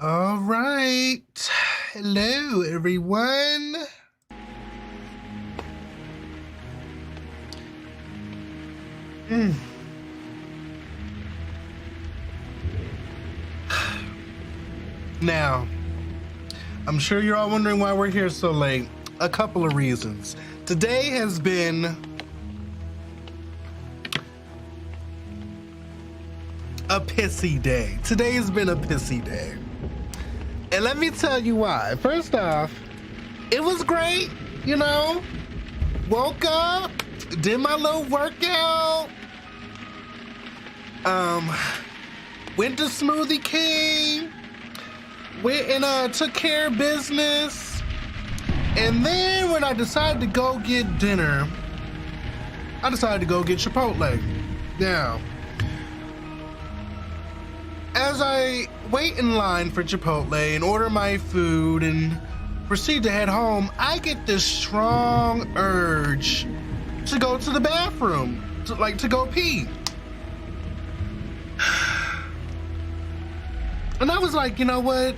All right. Hello, everyone. Now, I'm sure you're all wondering why we're here so late. A couple of reasons. Today has been a pissy day. Today has been a pissy day. And let me tell you why. First off, it was great, you know. Woke up, did my little workout. Went to Smoothie King. Went and took care of business. And then when I decided to go get dinner, I decided to go get Chipotle. Now, as I wait in line for Chipotle and order my food and proceed to head home, I get this strong urge to go to the bathroom, to go pee. And I was like, you know what?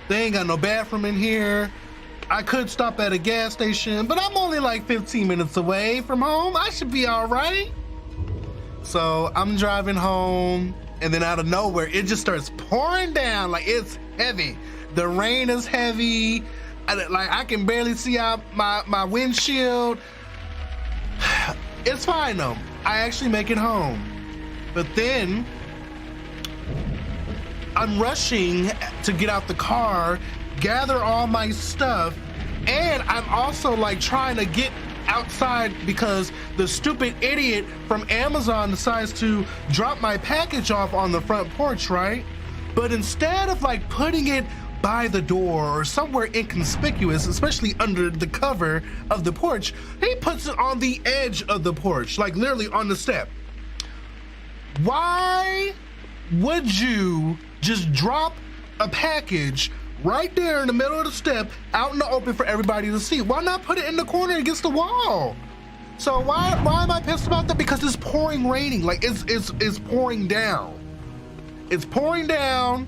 They ain't got no bathroom in here. I could stop at a gas station, but I'm only like 15 minutes away from home. I should be all right. So I'm driving home, and then out of nowhere, it just starts pouring down. Like, it's heavy. The rain is heavy. I can barely see out my windshield. It's fine though. I actually make it home. But then I'm rushing to get out the car, gather all my stuff, and I'm also like trying to get outside because the stupid idiot from Amazon decides to drop my package off on the front porch, right? But instead of like putting it by the door or somewhere inconspicuous, especially under the cover of the porch, he puts it on the edge of the porch, like literally on the step. Why would you just drop a package right there in the middle of the step out in the open for everybody to see? Why not put it in the corner against the wall? So why am I pissed about that? Because it's pouring raining. Like it's pouring down. It's pouring down,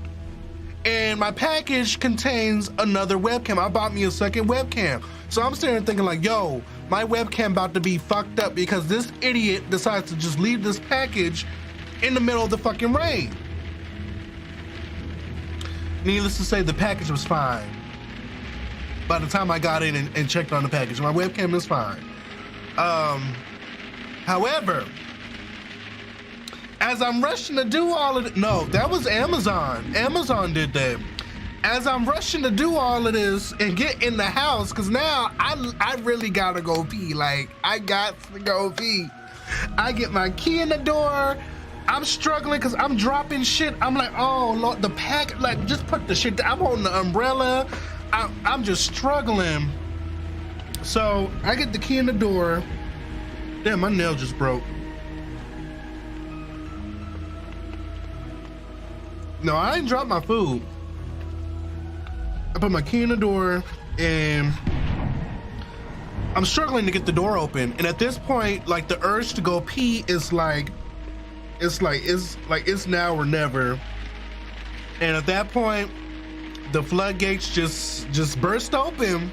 and my package contains another webcam. I bought me a second webcam. So I'm sitting there thinking like, yo, my webcam about to be fucked up because this idiot decides to just leave this package in the middle of the fucking rain. Needless to say, the package was fine. By the time I got in and checked on the package, my webcam is fine. However, as I'm rushing to do all of it, no, that was Amazon. Amazon did that. As I'm rushing to do all of this and get in the house, because now I really gotta go pee. Like, I got to go pee. I get my key in the door. I'm struggling because I'm dropping shit. I'm like, oh Lord, the pack, like, just put the shit down. I'm holding the umbrella. I'm just struggling. So I get the key in the door. Damn, my nail just broke. No, I didn't drop my food. I put my key in the door and I'm struggling to get the door open. And at this point, like, the urge to go pee is like, it's now or never. And at that point, the floodgates just burst open.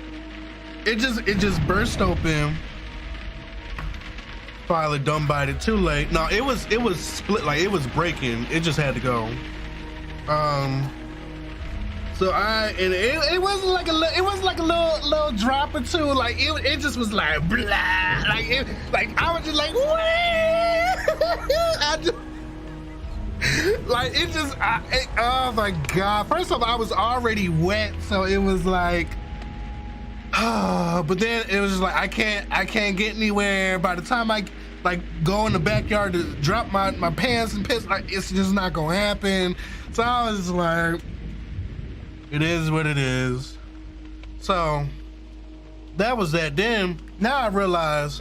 It just burst open. Finally done by it too late. No, it was split, like it was breaking. It just had to go. So it wasn't like a little drop or two. Like it just was like blah. Like I was just like, oh my God. First off, I was already wet, so it was like, but then it was just like, I can't get anywhere. By the time I like go in the backyard to drop my pants and piss, like it's just not gonna happen. So I was like, it is what it is. So that was that. Then now I realize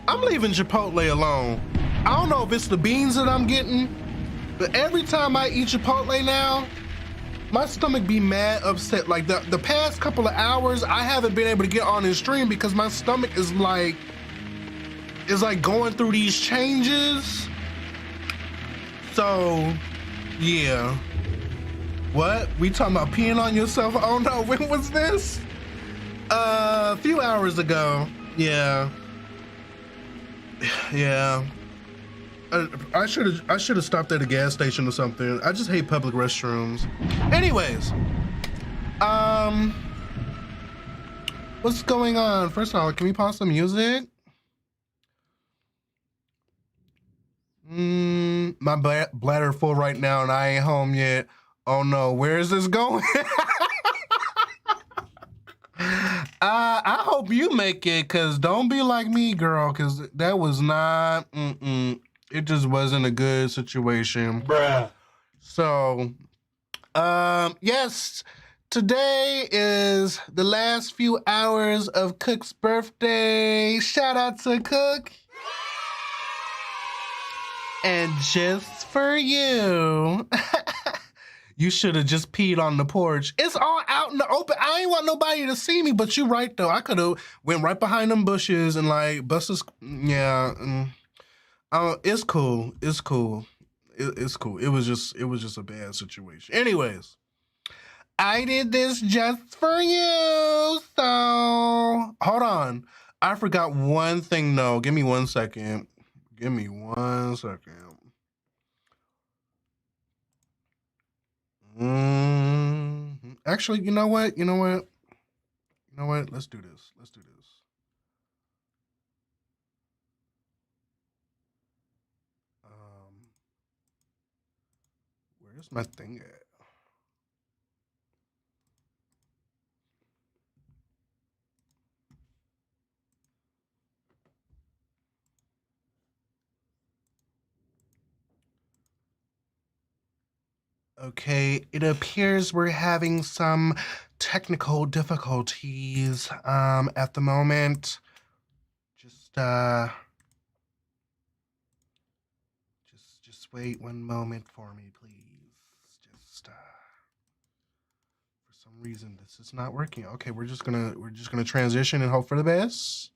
I'm leaving Chipotle alone. I don't know if it's the beans that I'm getting, but every time I eat Chipotle now, my stomach be mad upset. Like the past couple of hours, I haven't been able to get on this stream because my stomach is like going through these changes. So Yeah. What? We talking about peeing on yourself? Oh no, when was this? A few hours ago. Yeah. Yeah. I should have stopped at a gas station or something. I just hate public restrooms. Anyways, what's going on? First of all, can we pause the music? My bladder full right now and I ain't home yet. Oh no, where is this going? I hope you make it, cause don't be like me, girl, cause that was not, it just wasn't a good situation. Bruh. So, yes, today is the last few hours of Cook's birthday. Shout out to Cook. And just for you, you should have just peed on the porch. It's all out in the open. I ain't want nobody to see me, but you right though. I could have went right behind them bushes and like busted. Yeah, it's cool. It's cool. It's cool. It was just a bad situation. Anyways, I did this just for you. So hold on. I forgot one thing though. Give me 1 second. Give me 1 second. Actually, you know what? Let's do this. Where's my thing at? Okay, it appears we're having some technical difficulties at the moment. Just wait 1 moment for me, please. Just for some reason this is not working. Okay, we're just gonna transition and hope for the best.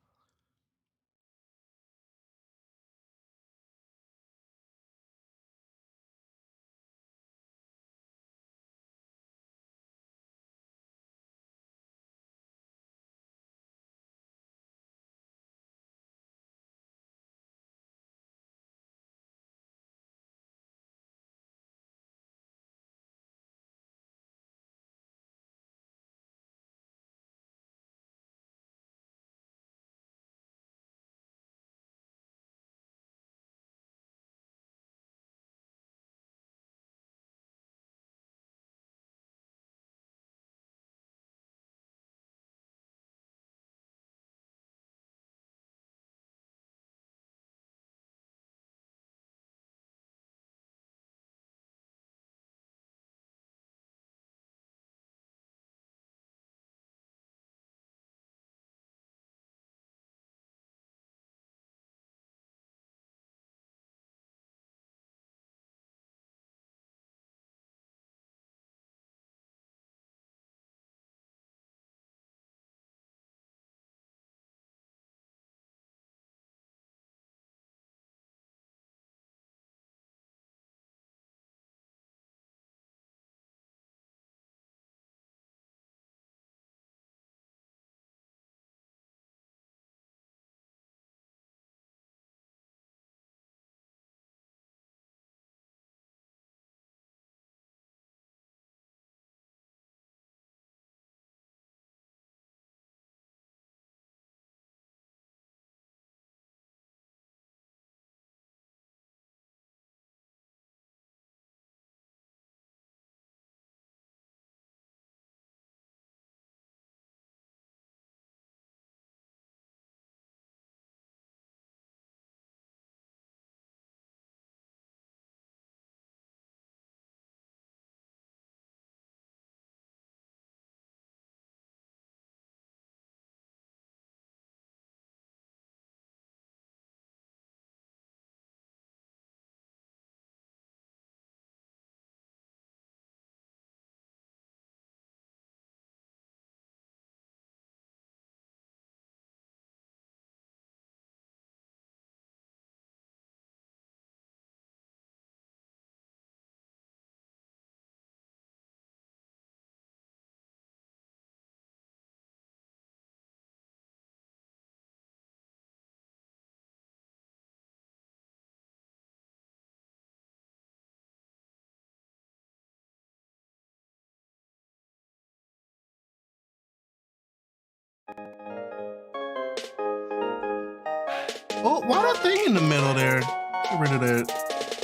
Oh, why that thing in the middle there? Get rid of that.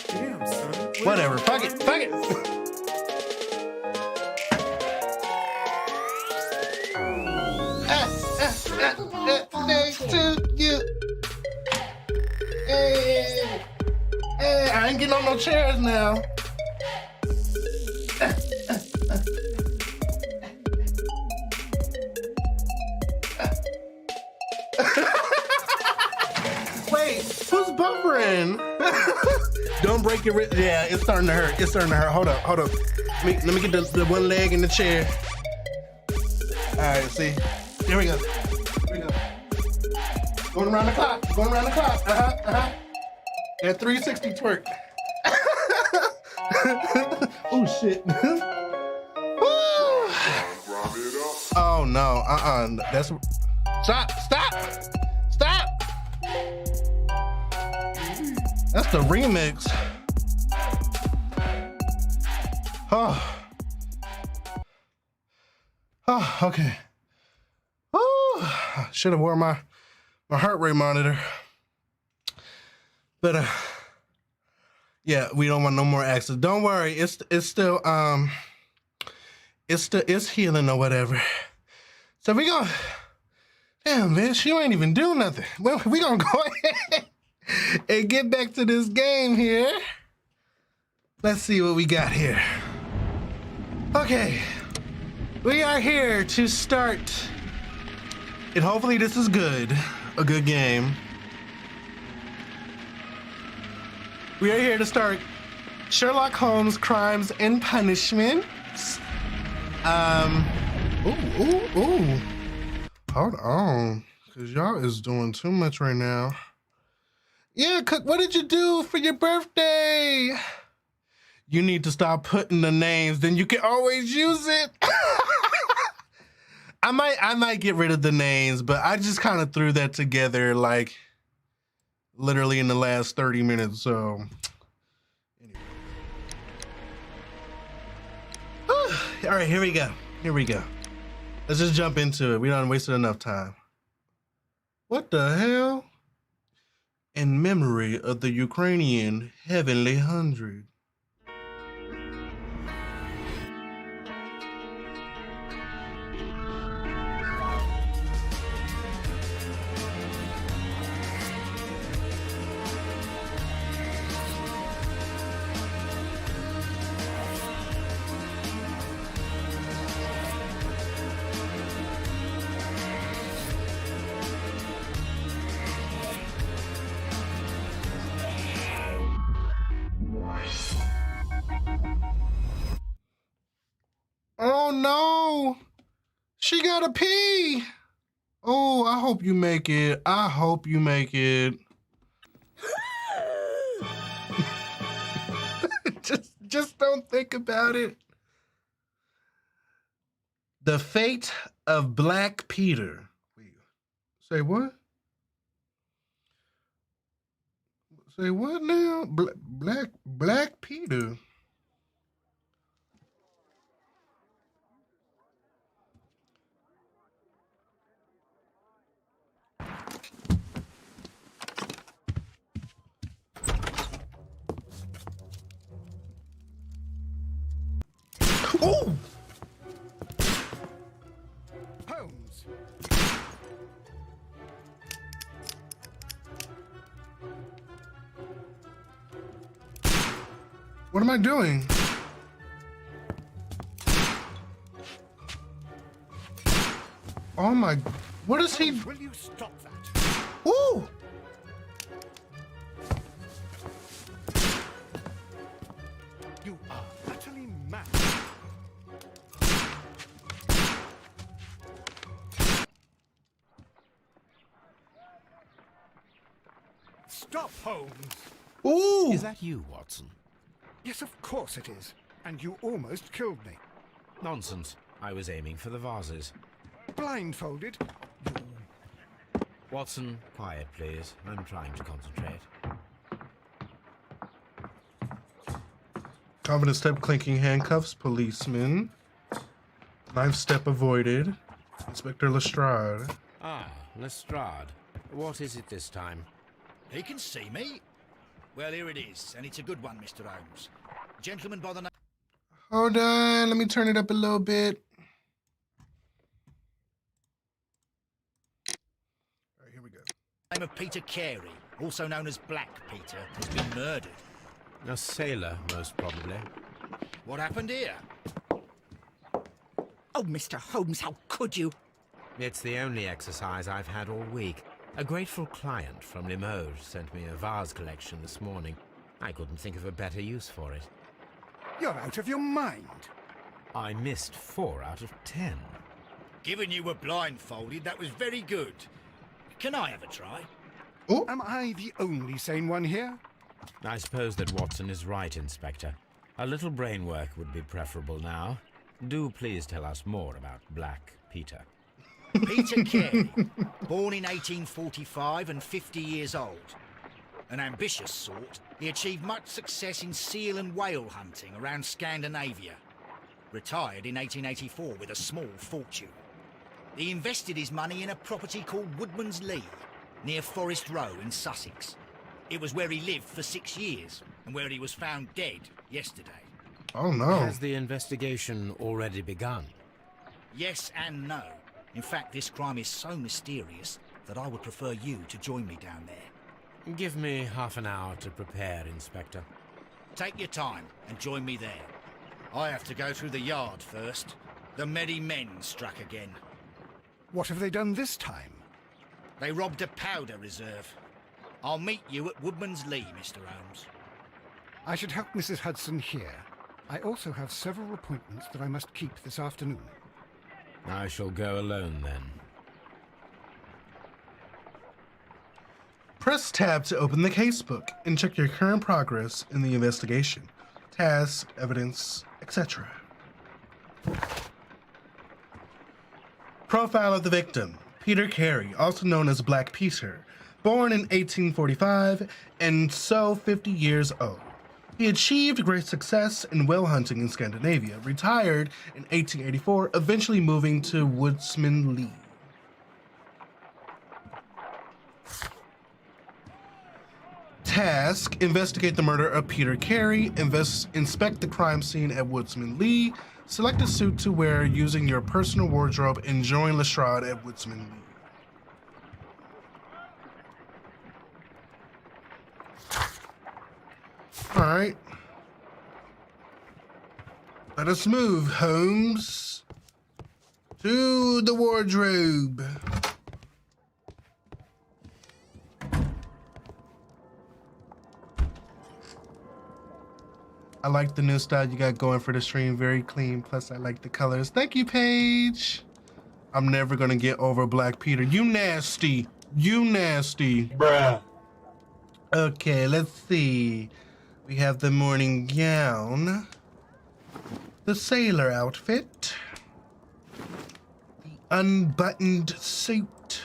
Damn, son. Whatever. Fuck it. Fuck it. Thanks to you. Hey. Hey, I ain't getting on no chairs now. Wait, who's buffering? Don't break your wrist. Yeah, it's starting to hurt. It's starting to hurt. Hold up, hold up. Let me get the one leg in the chair. All right, see. Here we go. Here we go. Going around the clock. Going around the clock. At 360 twerk. Oh shit. Oh no. That's. Stop. That's the remix. Oh, okay. Oh, should have worn my heart rate monitor. But yeah, we don't want no more accidents. Don't worry, it's still it's healing or whatever. So we gonna, damn bitch, you ain't even do nothing. Well, we gonna go ahead and get back to this game here. Let's see what we got here. Okay, we are here to start, and hopefully this is good, a good game. We are here to start Sherlock Holmes Crimes and Punishments. Ooh. Hold on, cause y'all is doing too much right now. Yeah, Cook, what did you do for your birthday? You need to stop putting the names, then you can always use it. I might get rid of the names, but I just kind of threw that together like literally in the last 30 minutes, so. Anyway. All right, here we go. Let's just jump into it. We done wasted enough time. What the hell? In memory of the Ukrainian Heavenly Hundred. Oh no, she gotta pee. Oh, I hope you make it. just don't think about it. The fate of Black Peter. Wait, say what? Say what now? Black Peter. Oh! Holmes. What am I doing? Oh my, what is he? Will you stop that? Ooh! You are utterly mad. Stop, Holmes. Ooh! Is that you, Watson? Yes, of course it is. And you almost killed me. Nonsense. I was aiming for the vases. Blindfolded. Watson, quiet, please. I'm trying to concentrate. Confident step, clinking handcuffs, policeman. Knife step avoided. Inspector Lestrade. Ah, Lestrade. What is it this time? He can see me. Well, here it is, and it's a good one, Mr. Holmes. Gentleman by the name... Hold on, let me turn it up a little bit. All right, here we go. Name of Peter Carey, also known as Black Peter, has been murdered. A sailor, most probably. What happened here? Oh, Mr. Holmes, how could you? It's the only exercise I've had all week. A grateful client from Limoges sent me a vase collection this morning. I couldn't think of a better use for it. You're out of your mind. I missed 4 out of 10. Given you were blindfolded, that was very good. Can I have a try? Oh, Am I the only sane one here? I suppose that Watson is right, Inspector. A little brain work would be preferable now. Do please tell us more about Black Peter. Peter Carey, born in 1845 and 50 years old. An ambitious sort, he achieved much success in seal and whale hunting around Scandinavia. Retired in 1884 with a small fortune. He invested his money in a property called Woodman's Lee, near Forest Row in Sussex. It was where he lived for 6 years, and where he was found dead yesterday. oh no. Has the investigation already begun? Yes and no. In fact, this crime is so mysterious that I would prefer you to join me down there. Give me half an hour to prepare, Inspector. Take your time and join me there. I have to go through the yard first. The merry men struck again. What have they done this time? They robbed a powder reserve. I'll meet you at Woodman's Lee, Mr. Holmes. I should help Mrs. Hudson here. I also have several appointments that I must keep this afternoon. I shall go alone then. Press tab to open the casebook and check your current progress in the investigation, tasks, evidence, etc. Profile of the victim, Peter Carey, also known as Black Peter, born in 1845 and so 50 years old. He achieved great success in whale hunting in Scandinavia, retired in 1884, eventually moving to Woodman's Lee. Task: investigate the murder of Peter Carey, inspect the crime scene at Woodman's Lee, select a suit to wear using your personal wardrobe, and join Lestrade at Woodman's Lee. Alright. Let us move, Holmes. To the wardrobe. I like the new style you got going for the stream. Very clean. Plus, I like the colors. Thank you, Paige. I'm never gonna get over Black Peter. You nasty. You nasty. Bruh. Okay, let's see. We have the morning gown, the sailor outfit, the unbuttoned suit,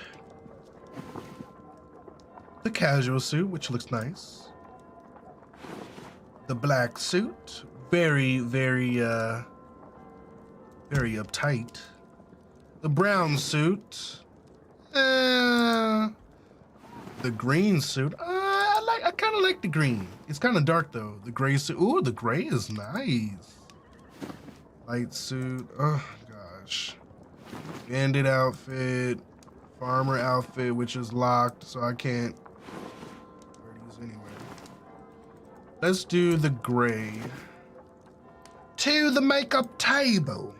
the casual suit, which looks nice, the black suit, very uptight, the brown suit, the green suit. I kind of like the green. It's kind of dark though. The gray suit. Ooh, the gray is nice. Light suit. Oh gosh. Bandit outfit. Farmer outfit, which is locked, so I can't wear these anyway. Let's do the gray. To the makeup table.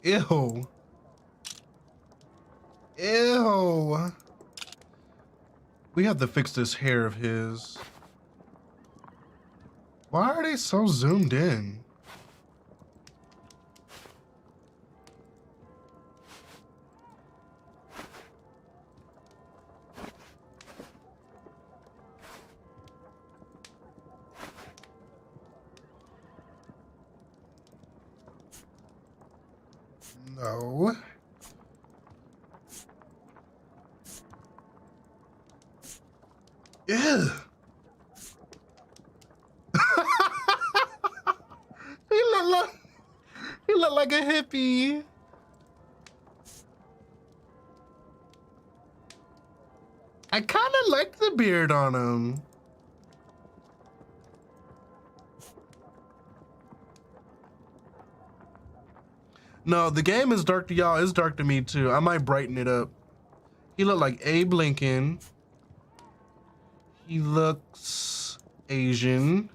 Ew. Ew. We have to fix this hair of his. Why are they so zoomed in? No. Ew. like a hippie. I kind of like the beard on him. No, the game is dark to y'all. It's dark to me too. I might brighten it up. He looked like Abe Lincoln. He looks Asian.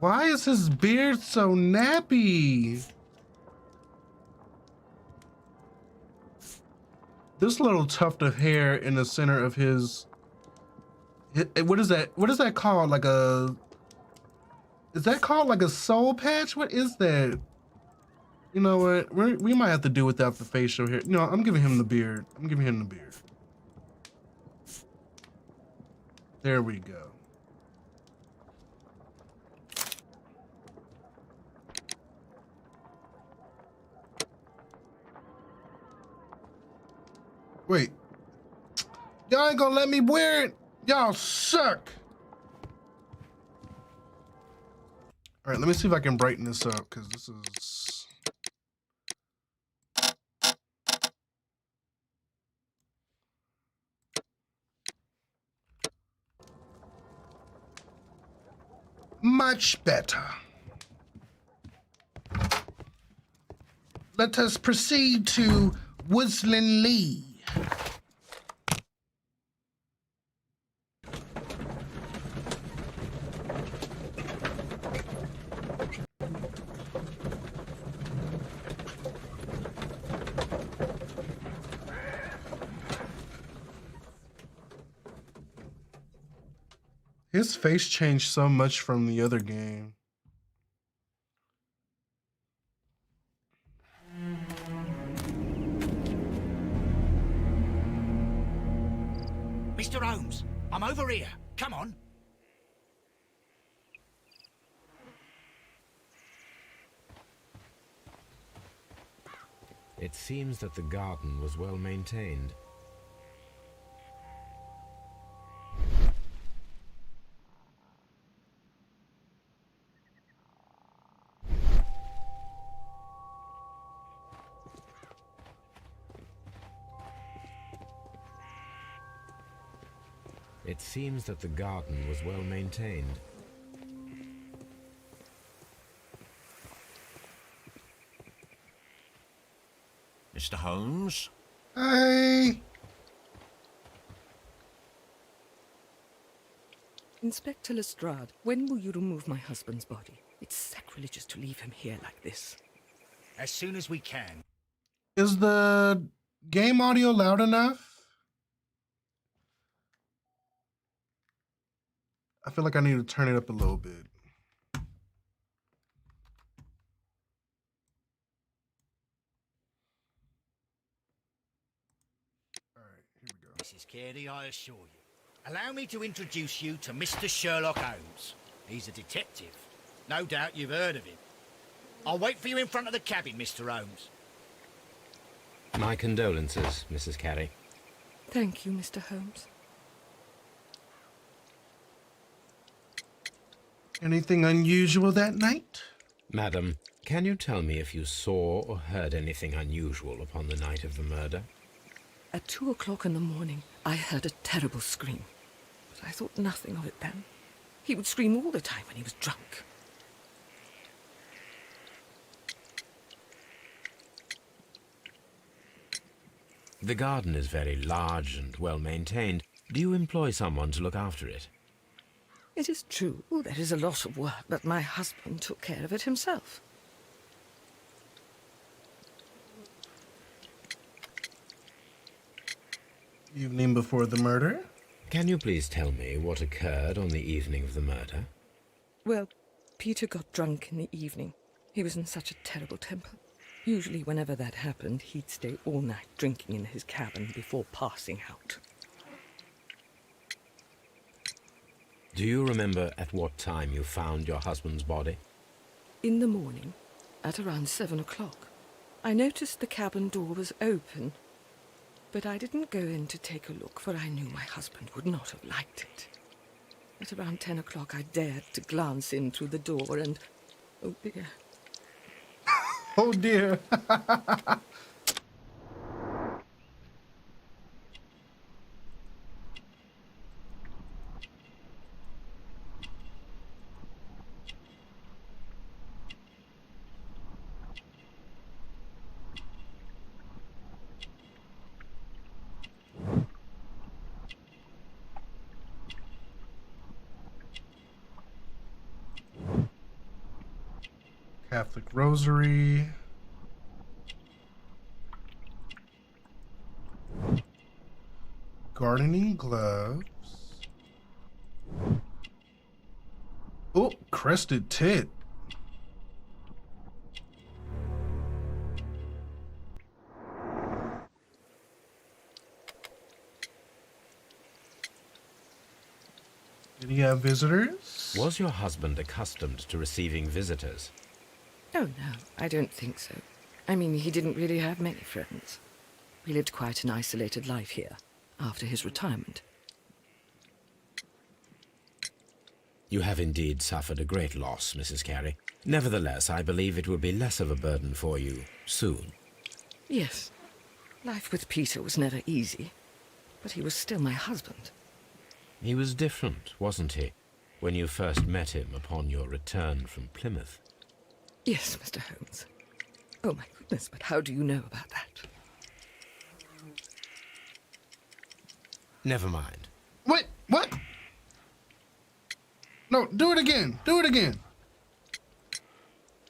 Why is his beard so nappy? This little tuft of hair in the center of his, what is that? What is that called? Like a, is that called like a soul patch? What is that? You know what? We might have to do without the facial hair. No, I'm giving him the beard. I'm giving him the beard. There we go. Wait. Y'all ain't gonna let me wear it? Y'all suck. All right, let me see if I can brighten this up, because this is... much better. Let us proceed to Woodland Lee. His face changed so much from the other game. Mr. Holmes, I'm over here. Come on. It seems that the garden was well maintained. It seems that the garden was well maintained. Mr. Holmes? Hi. Inspector Lestrade, when will you remove my husband's body? It's sacrilegious to leave him here like this. As soon as we can. Is the game audio loud enough? I feel like I need to turn it up a little bit. All right, here we go. Mrs. Carey, I assure you. Allow me to introduce you to Mr. Sherlock Holmes. He's a detective. No doubt you've heard of him. I'll wait for you in front of the cabin, Mr. Holmes. My condolences, Mrs. Carey. Thank you, Mr. Holmes. Anything unusual that night? Madam, can you tell me if you saw or heard anything unusual upon the night of the murder? At 2 o'clock in the morning, I heard a terrible scream. But I thought nothing of it then. He would scream all the time when he was drunk. The garden is very large and well maintained. Do you employ someone to look after it? It is true, there is a lot of work, but my husband took care of it himself. Evening before the murder? Can you please tell me what occurred on the evening of the murder? Well, Peter got drunk in the evening. He was in such a terrible temper. Usually whenever that happened, he'd stay all night drinking in his cabin before passing out. Do you remember at what time you found your husband's body? In the morning, at around 7 o'clock, I noticed the cabin door was open, but I didn't go in to take a look, for I knew my husband would not have liked it. At around 10 o'clock, I dared to glance in through the door and... Oh, dear. Oh, dear. Catholic Rosary. Gardening gloves. Oh, crested tit. Did he have visitors? Was your husband accustomed to receiving visitors? Oh, no, I don't think so. I mean, he didn't really have many friends. He lived quite an isolated life here, after his retirement. You have indeed suffered a great loss, Mrs. Carey. Nevertheless, I believe it will be less of a burden for you soon. Yes, life with Peter was never easy, but he was still my husband. He was different, wasn't he, when you first met him upon your return from Plymouth? Yes, Mr. Holmes. Oh, my goodness, but how do you know about that? Never mind. Wait, what? No, do it again. Do it again.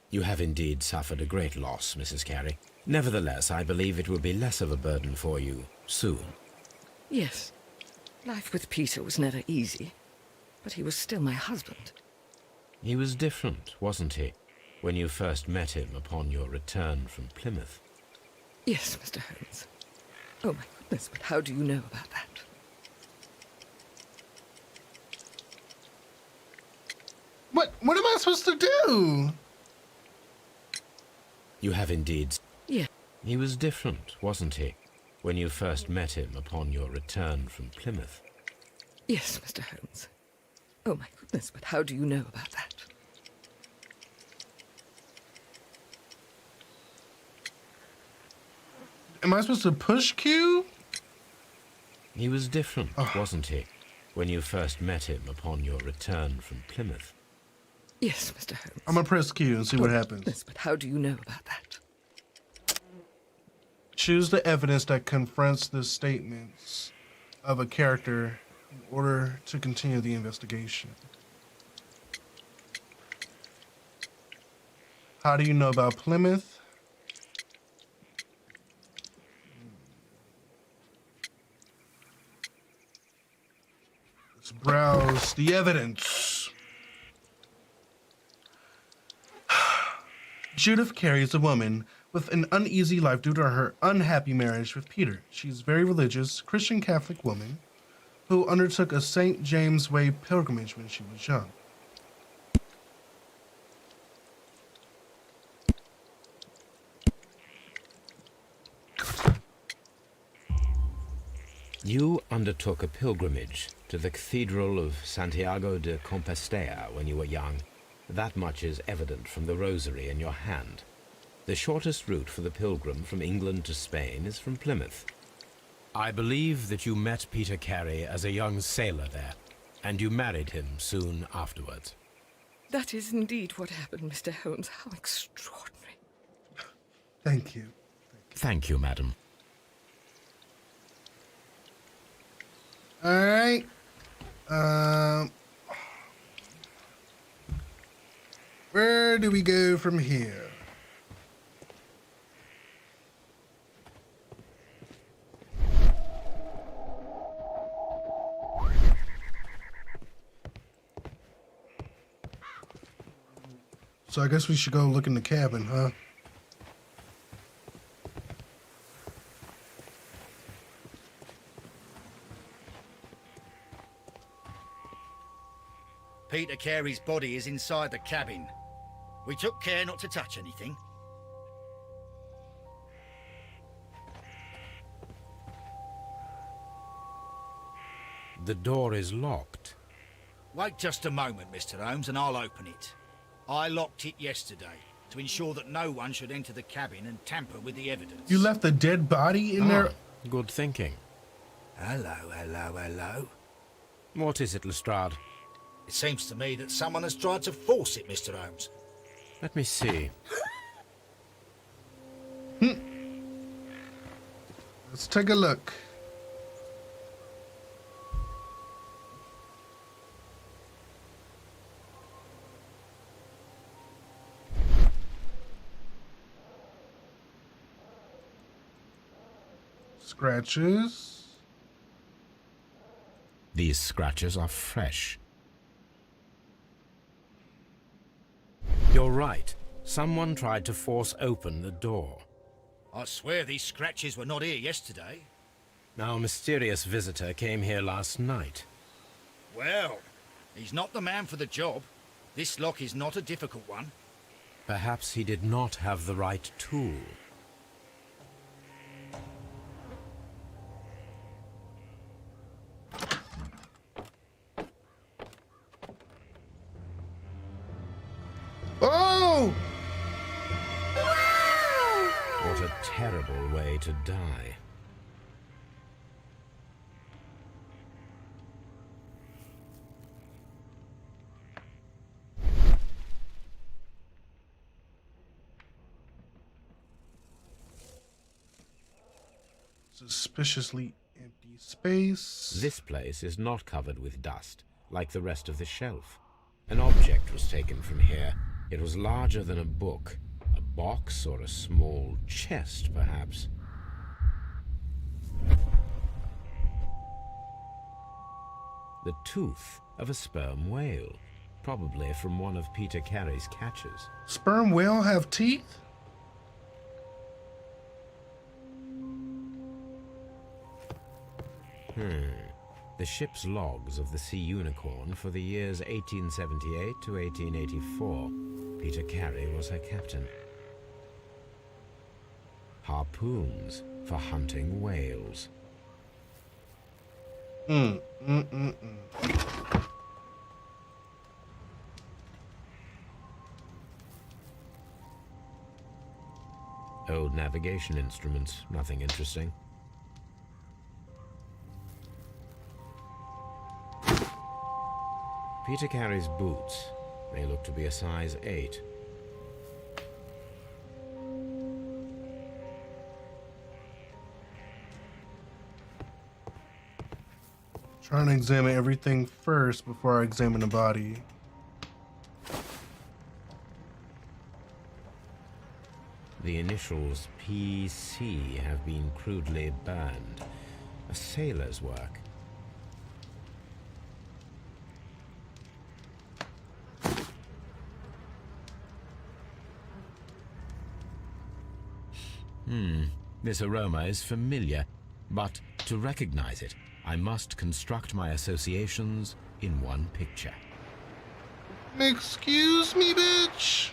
You have indeed suffered a great loss, Mrs. Carey. Nevertheless, I believe it will be less of a burden for you soon. Yes, life with Peter was never easy, but he was still my husband. He was different, wasn't he, when you first met him upon your return from Plymouth? Yes, Mr. Holmes. Oh, my goodness, but how do you know about that? What am I supposed to do? You have indeed... Yeah. He was different, wasn't he, when you first met him upon your return from Plymouth? Yes, Mr. Holmes. Oh, my goodness, but how do you know about that? Am I supposed to push Q? He was different, wasn't he, when you first met him upon your return from Plymouth? Yes, Mr. Holmes. I'm gonna press Q and see what happens. Goodness, but how do you know about that? Choose the evidence that confronts the statements of a character in order to continue the investigation. How do you know about Plymouth? Let's browse the evidence. Judith Carey is a woman with an uneasy life due to her unhappy marriage with Peter. She's a very religious, Christian Catholic woman who undertook a St. James Way pilgrimage when she was young. You undertook a pilgrimage to the Cathedral of Santiago de Compostela when you were young. That much is evident from the rosary in your hand. The shortest route for the pilgrim from England to Spain is from Plymouth. I believe that you met Peter Carey as a young sailor there, and you married him soon afterwards. That is indeed what happened, Mr. Holmes. How extraordinary. Thank you. Thank you, madam. All right. Where do we go from here? So I guess we should go look in the cabin, huh? Peter Carey's body is inside the cabin. We took care not to touch anything. The door is locked. Wait just a moment, Mr. Holmes, and I'll open it. I locked it yesterday to ensure that no one should enter the cabin and tamper with the evidence. You left a dead body in there? Good thinking. Hello, hello, hello. What is it, Lestrade? It seems to me that someone has tried to force it, Mr. Holmes. Let me see. Let's take a look. Scratches. These scratches are fresh. You're right. Someone tried to force open the door. I swear these scratches were not here yesterday. Now, a mysterious visitor came here last night. Well, he's not the man for the job. This lock is not a difficult one. Perhaps he did not have the right tool. Oh! What a terrible way to die. Suspiciously empty space. This place is not covered with dust, like the rest of the shelf. An object was taken from here. It was larger than a book. A box or a small chest, perhaps. The tooth of a sperm whale, probably from one of Peter Carey's catches. Sperm whale have teeth? The ship's logs of the Sea Unicorn for the years 1878 to 1884. Peter Carey was her captain. Harpoons for hunting whales. Old navigation instruments, nothing interesting. Peter Carey's boots. They look to be a size 8. Trying to examine everything first before I examine the body. The initials PC have been crudely burned. A sailor's work. This aroma is familiar, but to recognize it, I must construct my associations in one picture. Excuse me, bitch.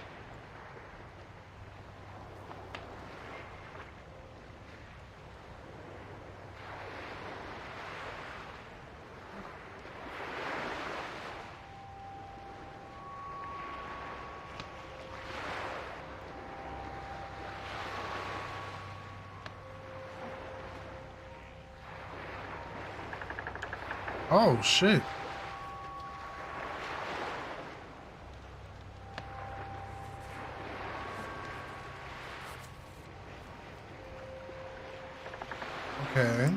Oh, shit. Okay.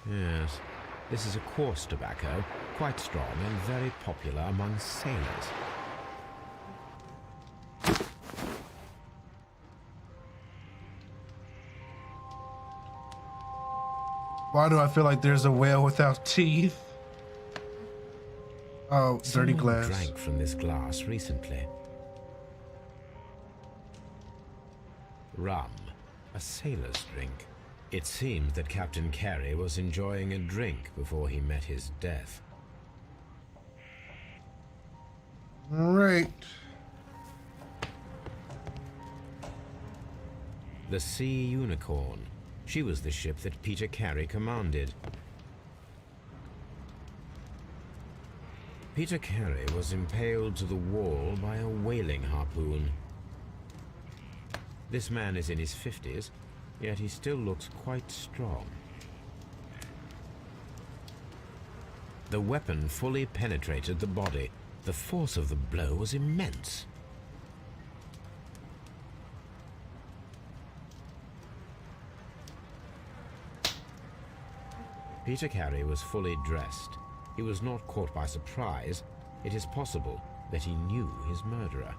Yes, this is a coarse tobacco, quite strong and very popular among sailors. Why do I feel like there's a whale without teeth? Oh, dirty Someone glass. drank from this glass recently. Rum, a sailor's drink. It seemed that Captain Carey was enjoying a drink before he met his death. All right. The Sea Unicorn. She was the ship that Peter Carey commanded. Peter Carey was impaled to the wall by a whaling harpoon. This man is in his 50s, yet he still looks quite strong. The weapon fully penetrated the body. The force of the blow was immense. Peter Carey was fully dressed. He was not caught by surprise. It is possible that he knew his murderer.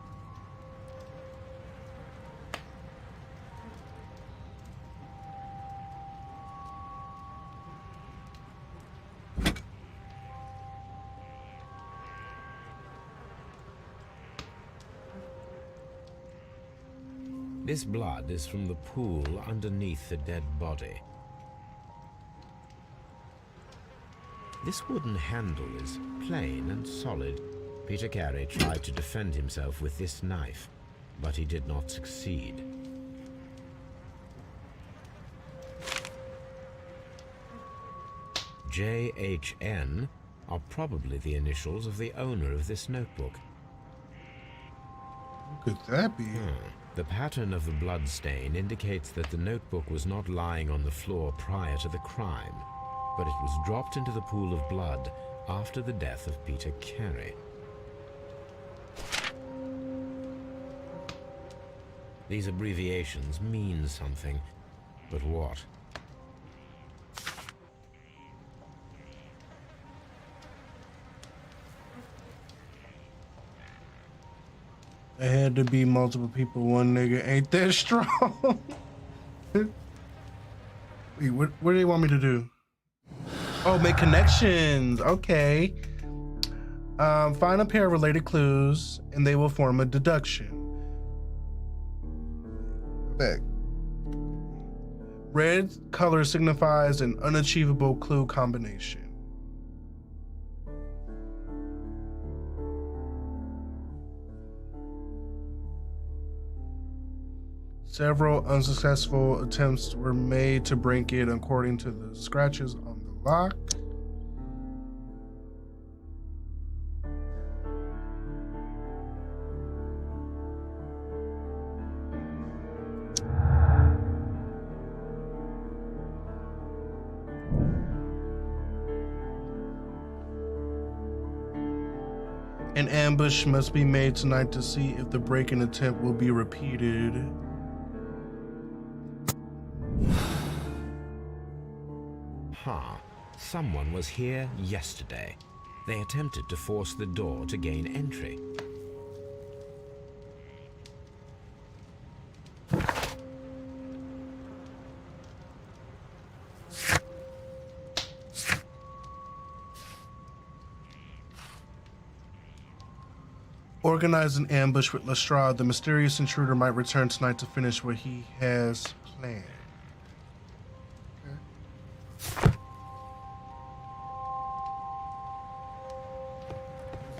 This blood is from the pool underneath the dead body. This wooden handle is plain and solid. Peter Carey tried to defend himself with this knife, but he did not succeed. JHN are probably the initials of the owner of this notebook. Who could that be? The pattern of the blood stain indicates that the notebook was not lying on the floor prior to the crime, but it was dropped into the pool of blood after the death of Peter Carey. These abbreviations mean something, but what? There had to be multiple people. One nigga ain't that strong. Wait, what do they want me to do? Oh, make connections. Okay. Find a pair of related clues, and they will form a deduction. Back. Red color signifies an unachievable clue combination. Several unsuccessful attempts were made to break it according to the scratches on the lock. An ambush must be made tonight to see if the break-in attempt will be repeated. Someone was here yesterday. They attempted to force the door to gain entry. Organize an ambush with Lestrade. The mysterious intruder might return tonight to finish what he has planned.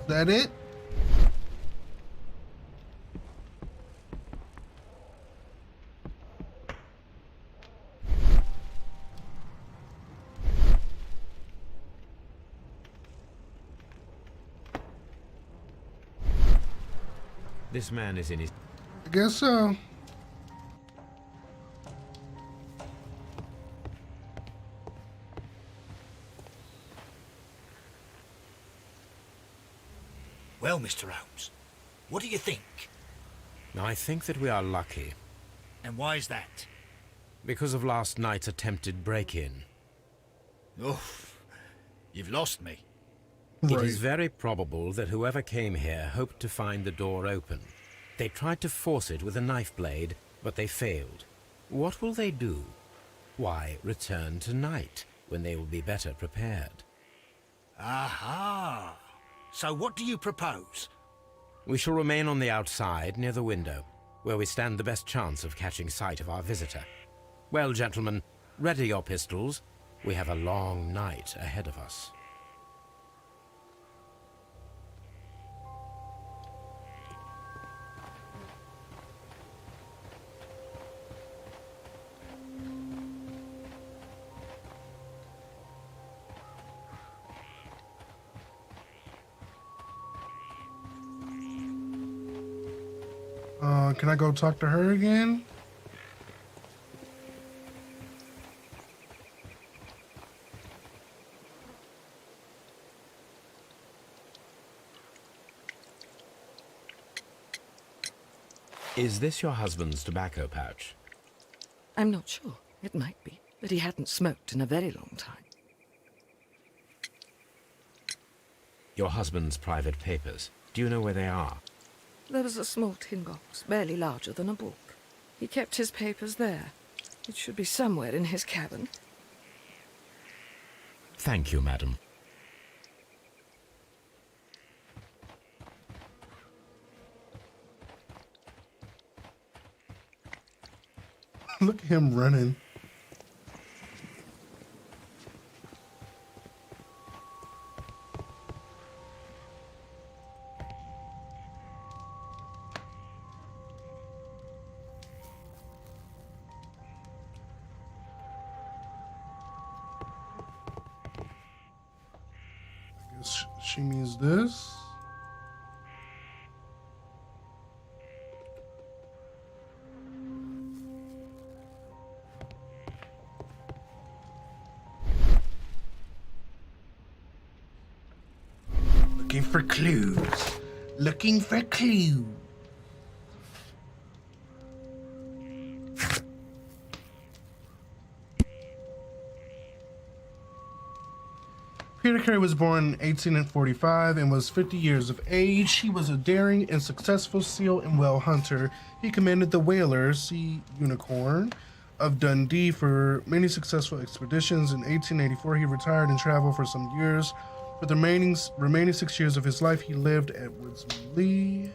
Is that it? This man is in his... I guess so. Well, Mr. Holmes, what do you think? I think that we are lucky. And why is that? Because of last night's attempted break-in. Oof, you've lost me. It is very probable that whoever came here hoped to find the door open. They tried to force it with a knife blade, but they failed. What will they do? Why, return tonight, when they will be better prepared. Aha! So what do you propose? We shall remain on the outside, near the window, where we stand the best chance of catching sight of our visitor. Well, gentlemen, Ready your pistols. We have a long night ahead of us. Can I go talk to her again? Is this your husband's tobacco pouch? I'm not sure. It might be, but he hadn't smoked in a very long time. Your husband's private papers. Do you know where they are? There was a small tin box, barely larger than a book. He kept his papers there. It should be somewhere in his cabin. Thank you, madam. Look at him running. I guess she means this. Looking for clues. Looking for clues. Peter Carey was born in 1845 and was 50 years of age. He was a daring and successful seal and whale hunter. He commanded the whaler Sea Unicorn of Dundee for many successful expeditions. In 1884, he retired and traveled for some years. For the remaining 6 years of his life, he lived at Woodsley.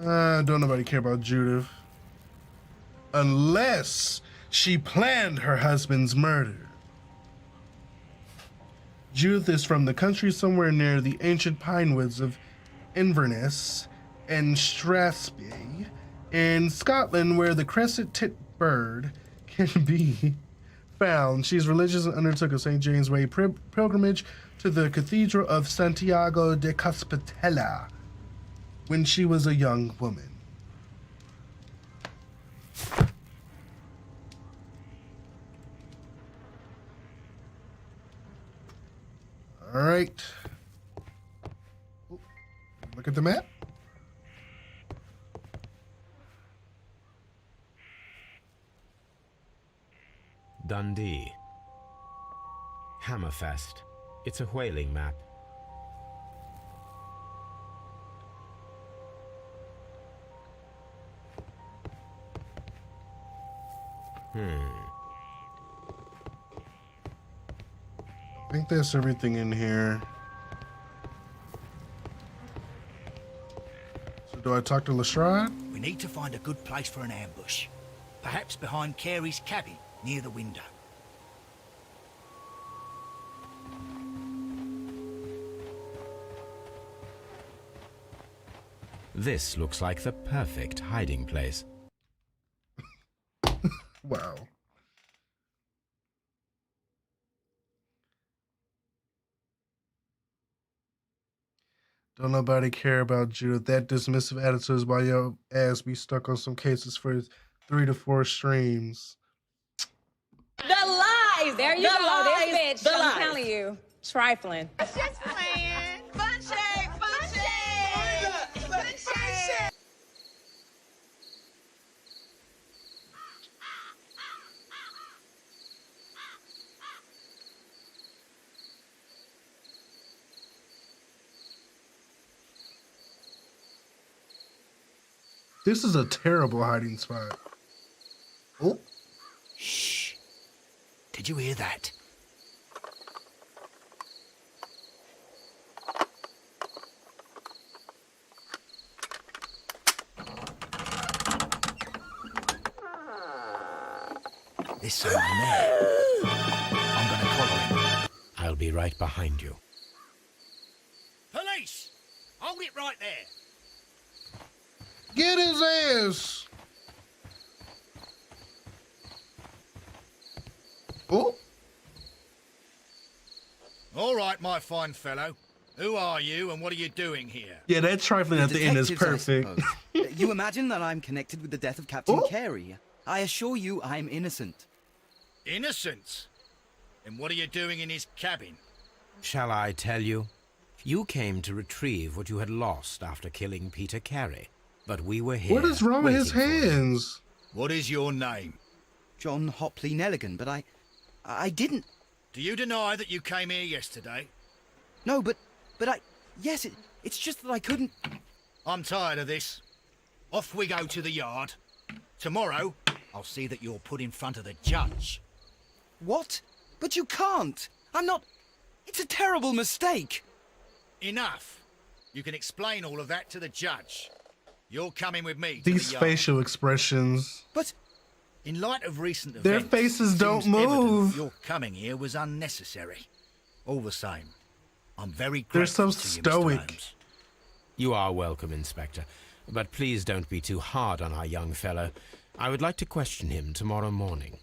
Don't nobody care about Judith. Unless she planned her husband's murder. Judith is from the country somewhere near the ancient pine woods of Inverness and Strathspey in Scotland, where the crescent-tipped bird can be found. She's religious and undertook a St. James Way pilgrimage to the Cathedral of Santiago de Compostela when she was a young woman. All right. Look at the map. Dundee. Hammerfest. It's a whaling map. I think that's everything in here. So do I talk to Lestrade? We need to find a good place for an ambush. Perhaps behind Carey's cabin, near the window. This looks like the perfect hiding place. Wow. Don't nobody care about Judith. That dismissive attitude is why your ass be stuck on some cases for 3 to 4 streams. The lies! There you the go, lies, this bitch. the I'm lies. telling you. Trifling. Just playing. Fun shade, fun shade. Fun shade. This is a terrible hiding spot. Oh. Shh. Did you hear that? There's someone there. I'm going to collar him. I'll be right behind you. Police! Hold it right there. Get his ass. Oh. All right, my fine fellow. Who are you and what are you doing here? Yeah, that trifling at the end is Detectives, I perfect. suppose. You imagine that I'm connected with the death of Captain Oh. Carey. I assure you I'm innocent. Innocent? And what are you doing in his cabin? Shall I tell you? You came to retrieve what you had lost after killing Peter Carey. But we were here. What is wrong with his waiting for you. hands? What is your name? John Hopley Nelligan, but I didn't. Do you deny that you came here yesterday? No, but yes, it's just that I couldn't. I'm tired of this. Off we go to the yard. Tomorrow, I'll see that you're put in front of the judge. What? But you can't. I'm not. It's a terrible mistake. Enough. You can explain all of that to the judge. You're coming with me to These the yard. facial expressions. But In light of recent events, Their faces don't seems evident move. Your coming here was unnecessary. All the same, I'm very They're grateful so to you, Mr. stoic. Holmes. You are welcome, Inspector. But please don't be too hard on our young fellow. I would like to question him tomorrow morning.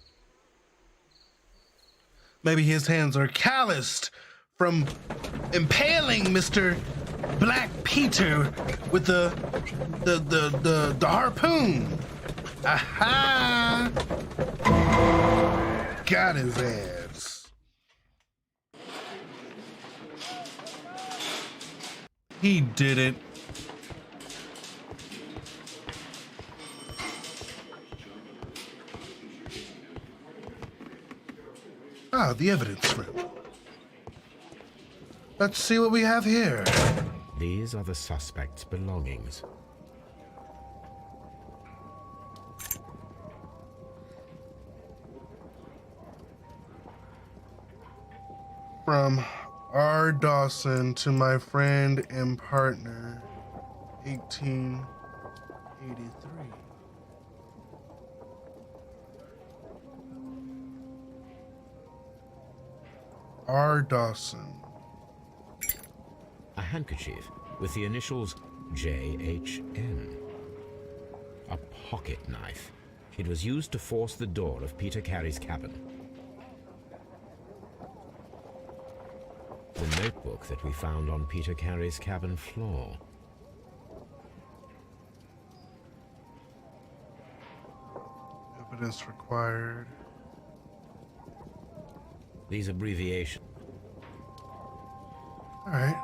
Maybe his hands are calloused from impaling Mr. Black Peter with the harpoon. Aha! Got his ass. He did it. Ah, the evidence room. Let's see what we have here. These are the suspect's belongings. From R. Dawson to my friend and partner, 1883. R. Dawson. A handkerchief with the initials JHN. A pocket knife. It was used to force the door of Peter Carey's cabin. The notebook that we found on Peter Carey's cabin floor. Evidence required. These abbreviations. All right.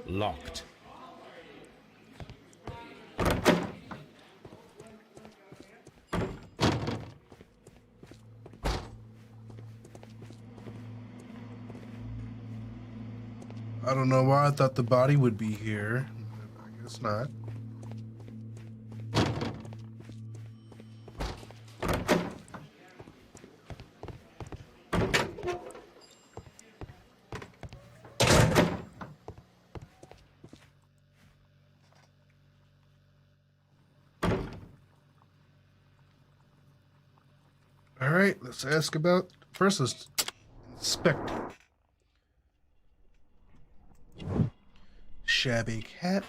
Locked. I don't know why I thought the body would be here. I guess not. All right, let's ask about first. Let's inspect it. Shabby cap.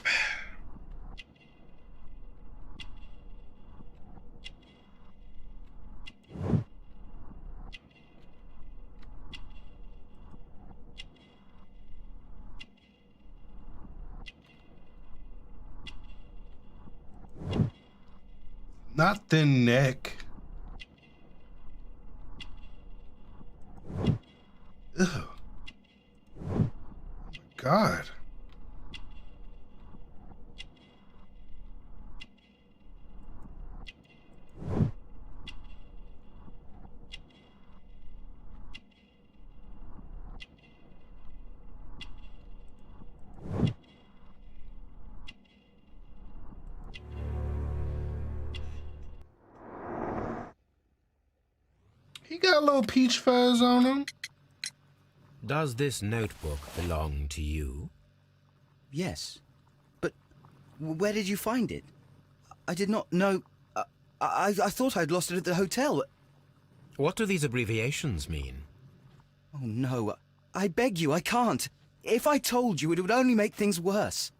Not thin neck. Ugh. Oh my God. He He got a little peach fuzz on him. Does this notebook belong to you? Yes. But where did you find it? I did not know... I thought I'd lost it at the hotel. What do these abbreviations mean? Oh, no. I beg you, I can't. If I told you, it would only make things worse.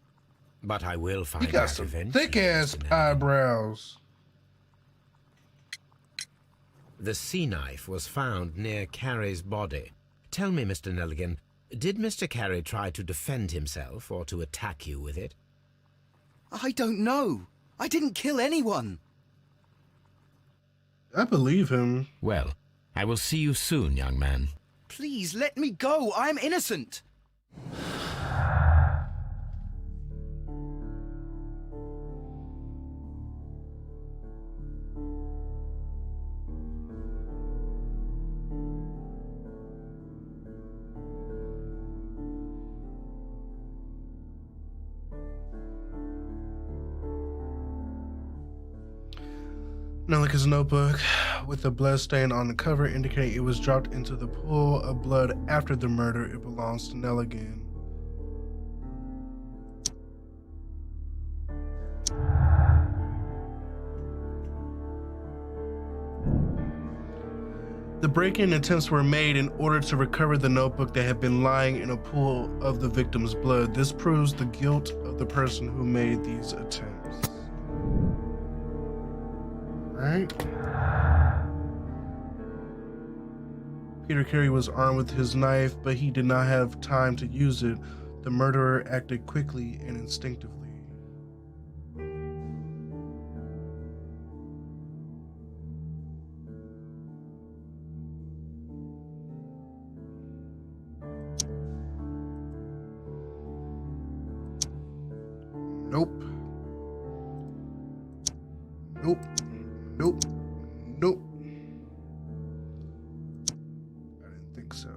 But I will He find got out some eventually. thick-ass Mr. Nelligan. eyebrows. The sea knife was found near Carey's body. Tell me, Mr. Nelligan, did Mr. Carey try to defend himself or to attack you with it? I don't know. I didn't kill anyone. I believe him. Well, I will see you soon, young man. Please, let me go. I'm innocent. Nelligan's notebook with a blood stain on the cover indicating it was dropped into the pool of blood after the murder. It belongs to Nelligan. The break-in attempts were made in order to recover the notebook that had been lying in a pool of the victim's blood. This proves the guilt of the person who made these attempts. Right. Peter Carey was armed with his knife, but he did not have time to use it. The murderer acted quickly and instinctively. Nope. Nope. Nope. Nope. I didn't think so.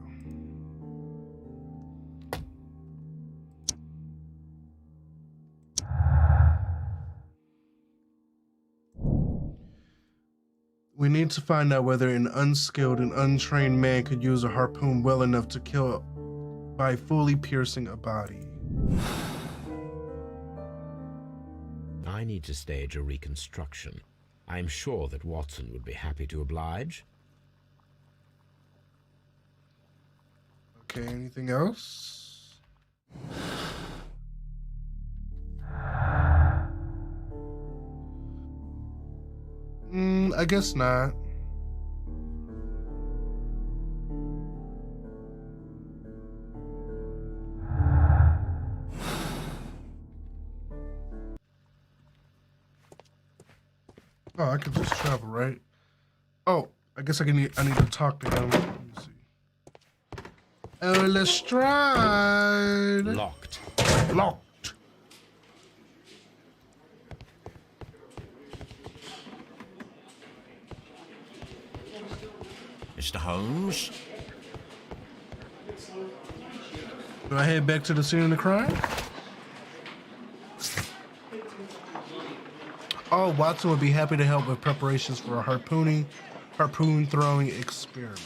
We need to find out whether an unskilled and untrained man could use a harpoon well enough to kill by fully piercing a body. I need to stage a reconstruction. I'm sure that Watson would be happy to oblige. Okay, anything else? I guess not. Oh, I could just travel, right? Oh, I guess I need to talk to him. Let me see. Oh, Lestrade. Locked. Locked. Mr. Holmes? Do I head back to the scene of the crime? Oh, Watson would be happy to help with preparations for a harpoon throwing experiment.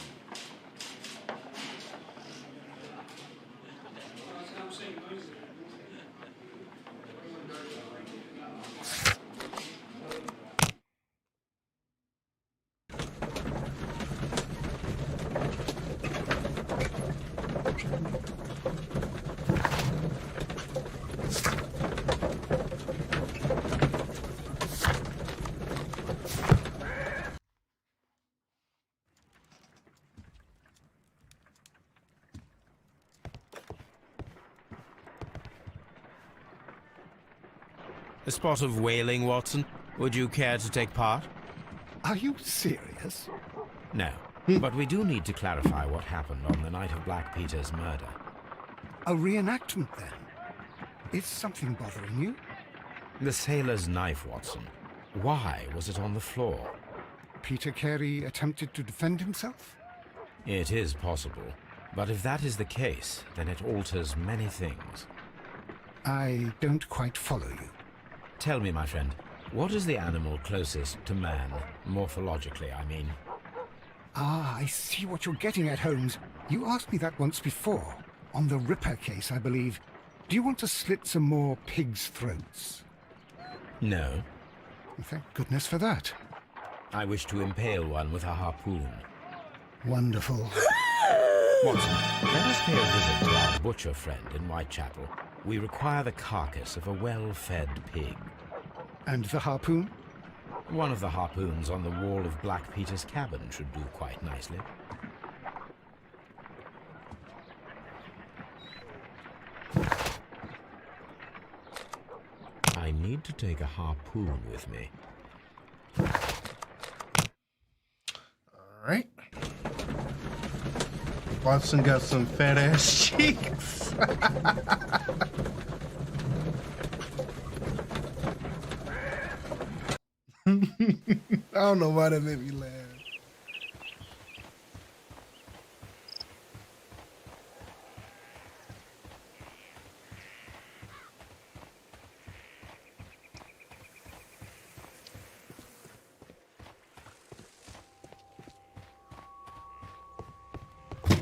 A spot of whaling, Watson. Would you care to take part? Are you serious? No. But we do need to clarify what happened on the night of Black Peter's murder. A reenactment, then? Is something bothering you? The sailor's knife, Watson. Why was it on the floor? Peter Carey attempted to defend himself? It is possible. But if that is the case, then it alters many things. I don't quite follow you. Tell me, my friend, what is the animal closest to man, morphologically, I mean? Ah, I see what you're getting at, Holmes. You asked me that once before. On the Ripper case, I believe. Do you want to slit some more pigs' throats? No. Thank goodness for that. I wish to impale one with a harpoon. Wonderful. Watson, let us pay a visit to our butcher friend in Whitechapel. We require the carcass of a well-fed pig. And the harpoon? One of the harpoons on the wall of Black Peter's cabin should do quite nicely. I need to take a harpoon with me. All right. Watson got some fat ass cheeks. I don't know why that made me laugh.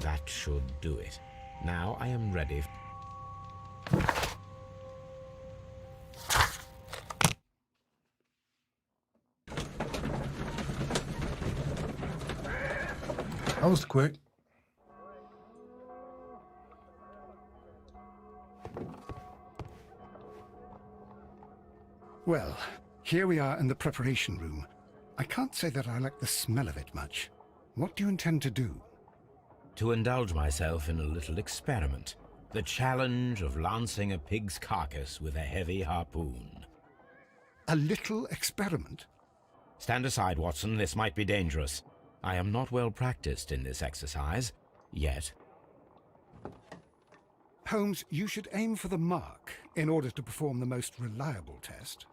That should do it. Now I am ready. That was quick. Well, here we are in the preparation room. I can't say that I like the smell of it much. What do you intend to do? To indulge myself in a little experiment. The challenge of lancing a pig's carcass with a heavy harpoon. A little experiment? Stand aside, Watson. This might be dangerous. I am not well practiced in this exercise, yet. Holmes, you should aim for the mark in order to perform the most reliable test.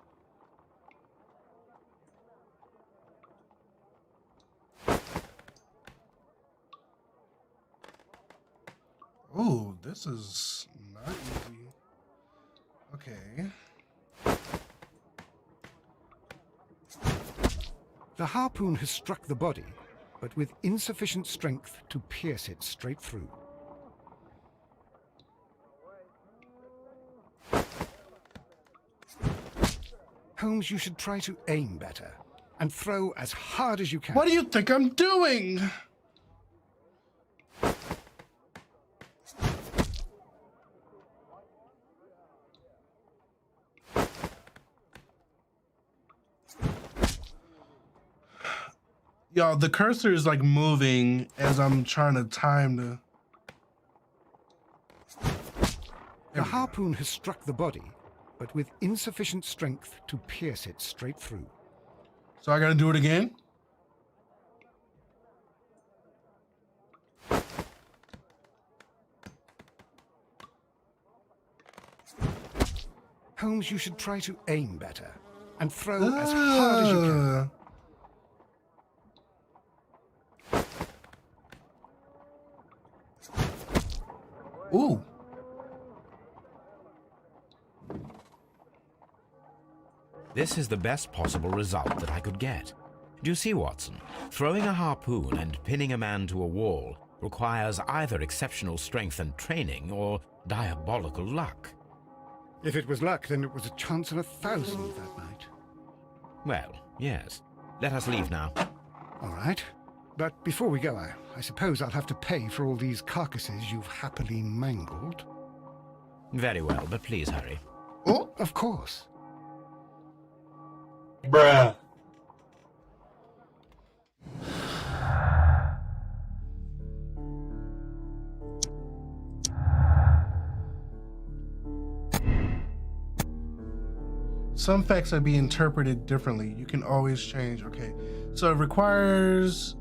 Oh, this is not easy. Okay. The harpoon has struck the body, but with insufficient strength to pierce it straight through. Holmes, you should try to aim better and throw as hard as you can. What do you think I'm doing? Y'all, the cursor is like moving as I'm trying to time the... The harpoon has struck the body, but with insufficient strength to pierce it straight through. So I gotta do it again? Holmes, you should try to aim better and throw as hard as you can. Ooh. This is the best possible result that I could get. Do you see, Watson? Throwing a harpoon and pinning a man to a wall requires either exceptional strength and training or diabolical luck. If it was luck, then it was a chance in 1,000 that night. Well, yes. Let us leave now. All right. But before we go, I suppose I'll have to pay for all these carcasses you've happily mangled. Very well, but please hurry. Oh, Of course. bruh. Some facts are being interpreted differently. You can always change. Okay, so it requires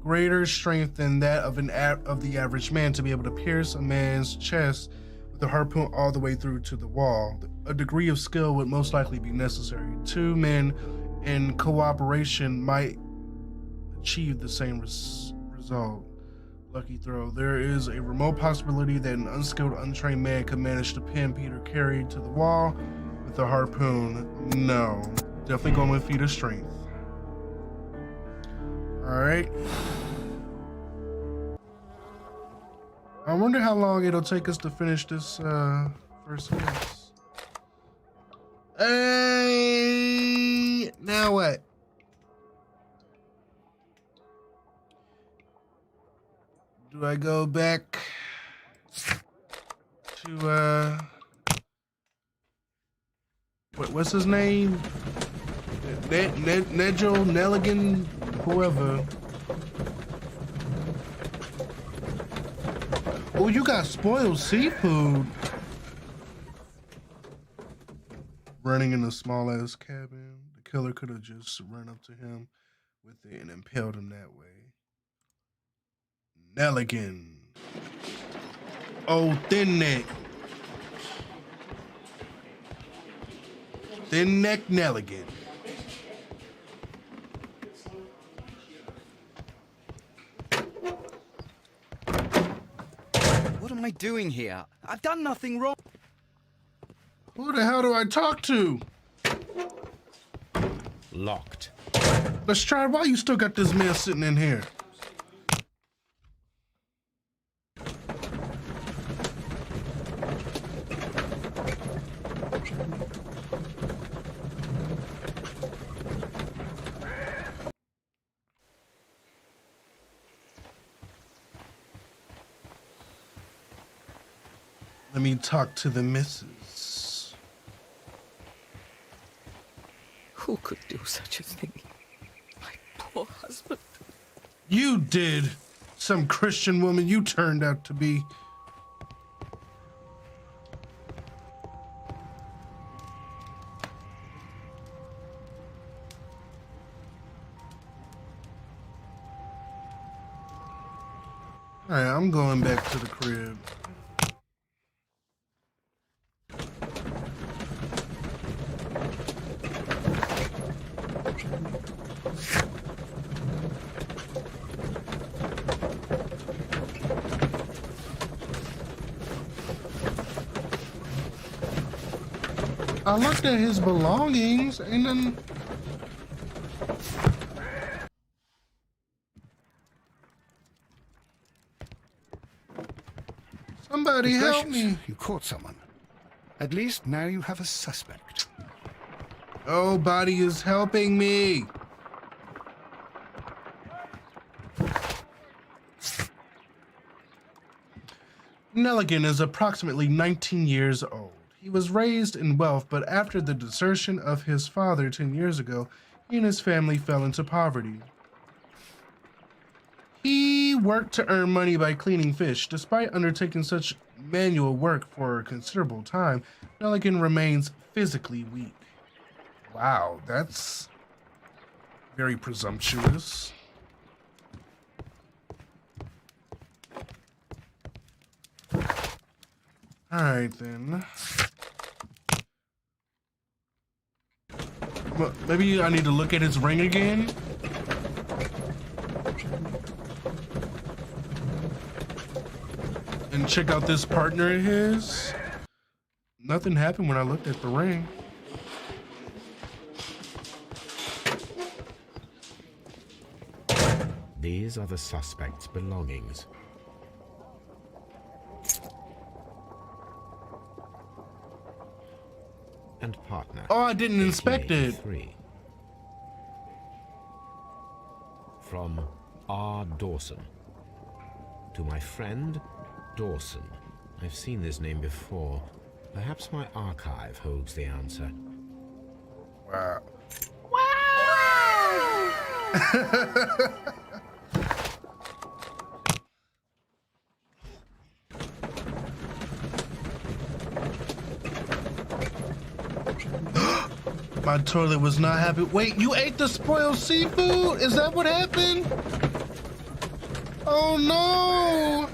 greater strength than that of the average man to be able to pierce a man's chest with a harpoon all the way through to the wall. A degree of skill would most likely be necessary. Two men in cooperation might achieve the same result. Lucky throw. There is a remote possibility that an unskilled, untrained man could manage to pin Peter Carey to the wall with a harpoon. No, definitely going with feat of strength. All right. I wonder how long it'll take us to finish this first case. Hey, now what? Do I go back to what's his name? Nedjo, Nelligan, whoever. Oh, you got spoiled seafood. Running in a small ass cabin. The killer could have just run up to him with it and impaled him that way. Nelligan. Oh, thin neck. Thin neck Nelligan. What am I doing here? I've done nothing wrong. Who the hell do I talk to? Locked. Lestrade, why you still got this man sitting in here? Let me talk to the missus. Who could do such a thing? My poor husband. You did. Some Christian woman you turned out to be. All right, I'm going back to the crib. I looked at his belongings and then somebody help me. You caught someone. At least now you have a suspect. Nobody is helping me. Nelligan is approximately 19 years old. He was raised in wealth, but after the desertion of his father 10 years ago, he and his family fell into poverty. He worked to earn money by cleaning fish. Despite undertaking such manual work for a considerable time, Nelligan remains physically weak. Wow, that's very presumptuous. All right, then. Well, maybe I need to look at his ring again. And check out this partner of his. Nothing happened when I looked at the ring. These are the suspect's belongings. And partner. Oh, I didn't inspect it. 1883. From R. Dawson. To my friend, Dawson. I've seen this name before. Perhaps my archive holds the answer. Wow. My toilet was not happy. Wait, you ate the spoiled seafood? Is that what happened? Oh no!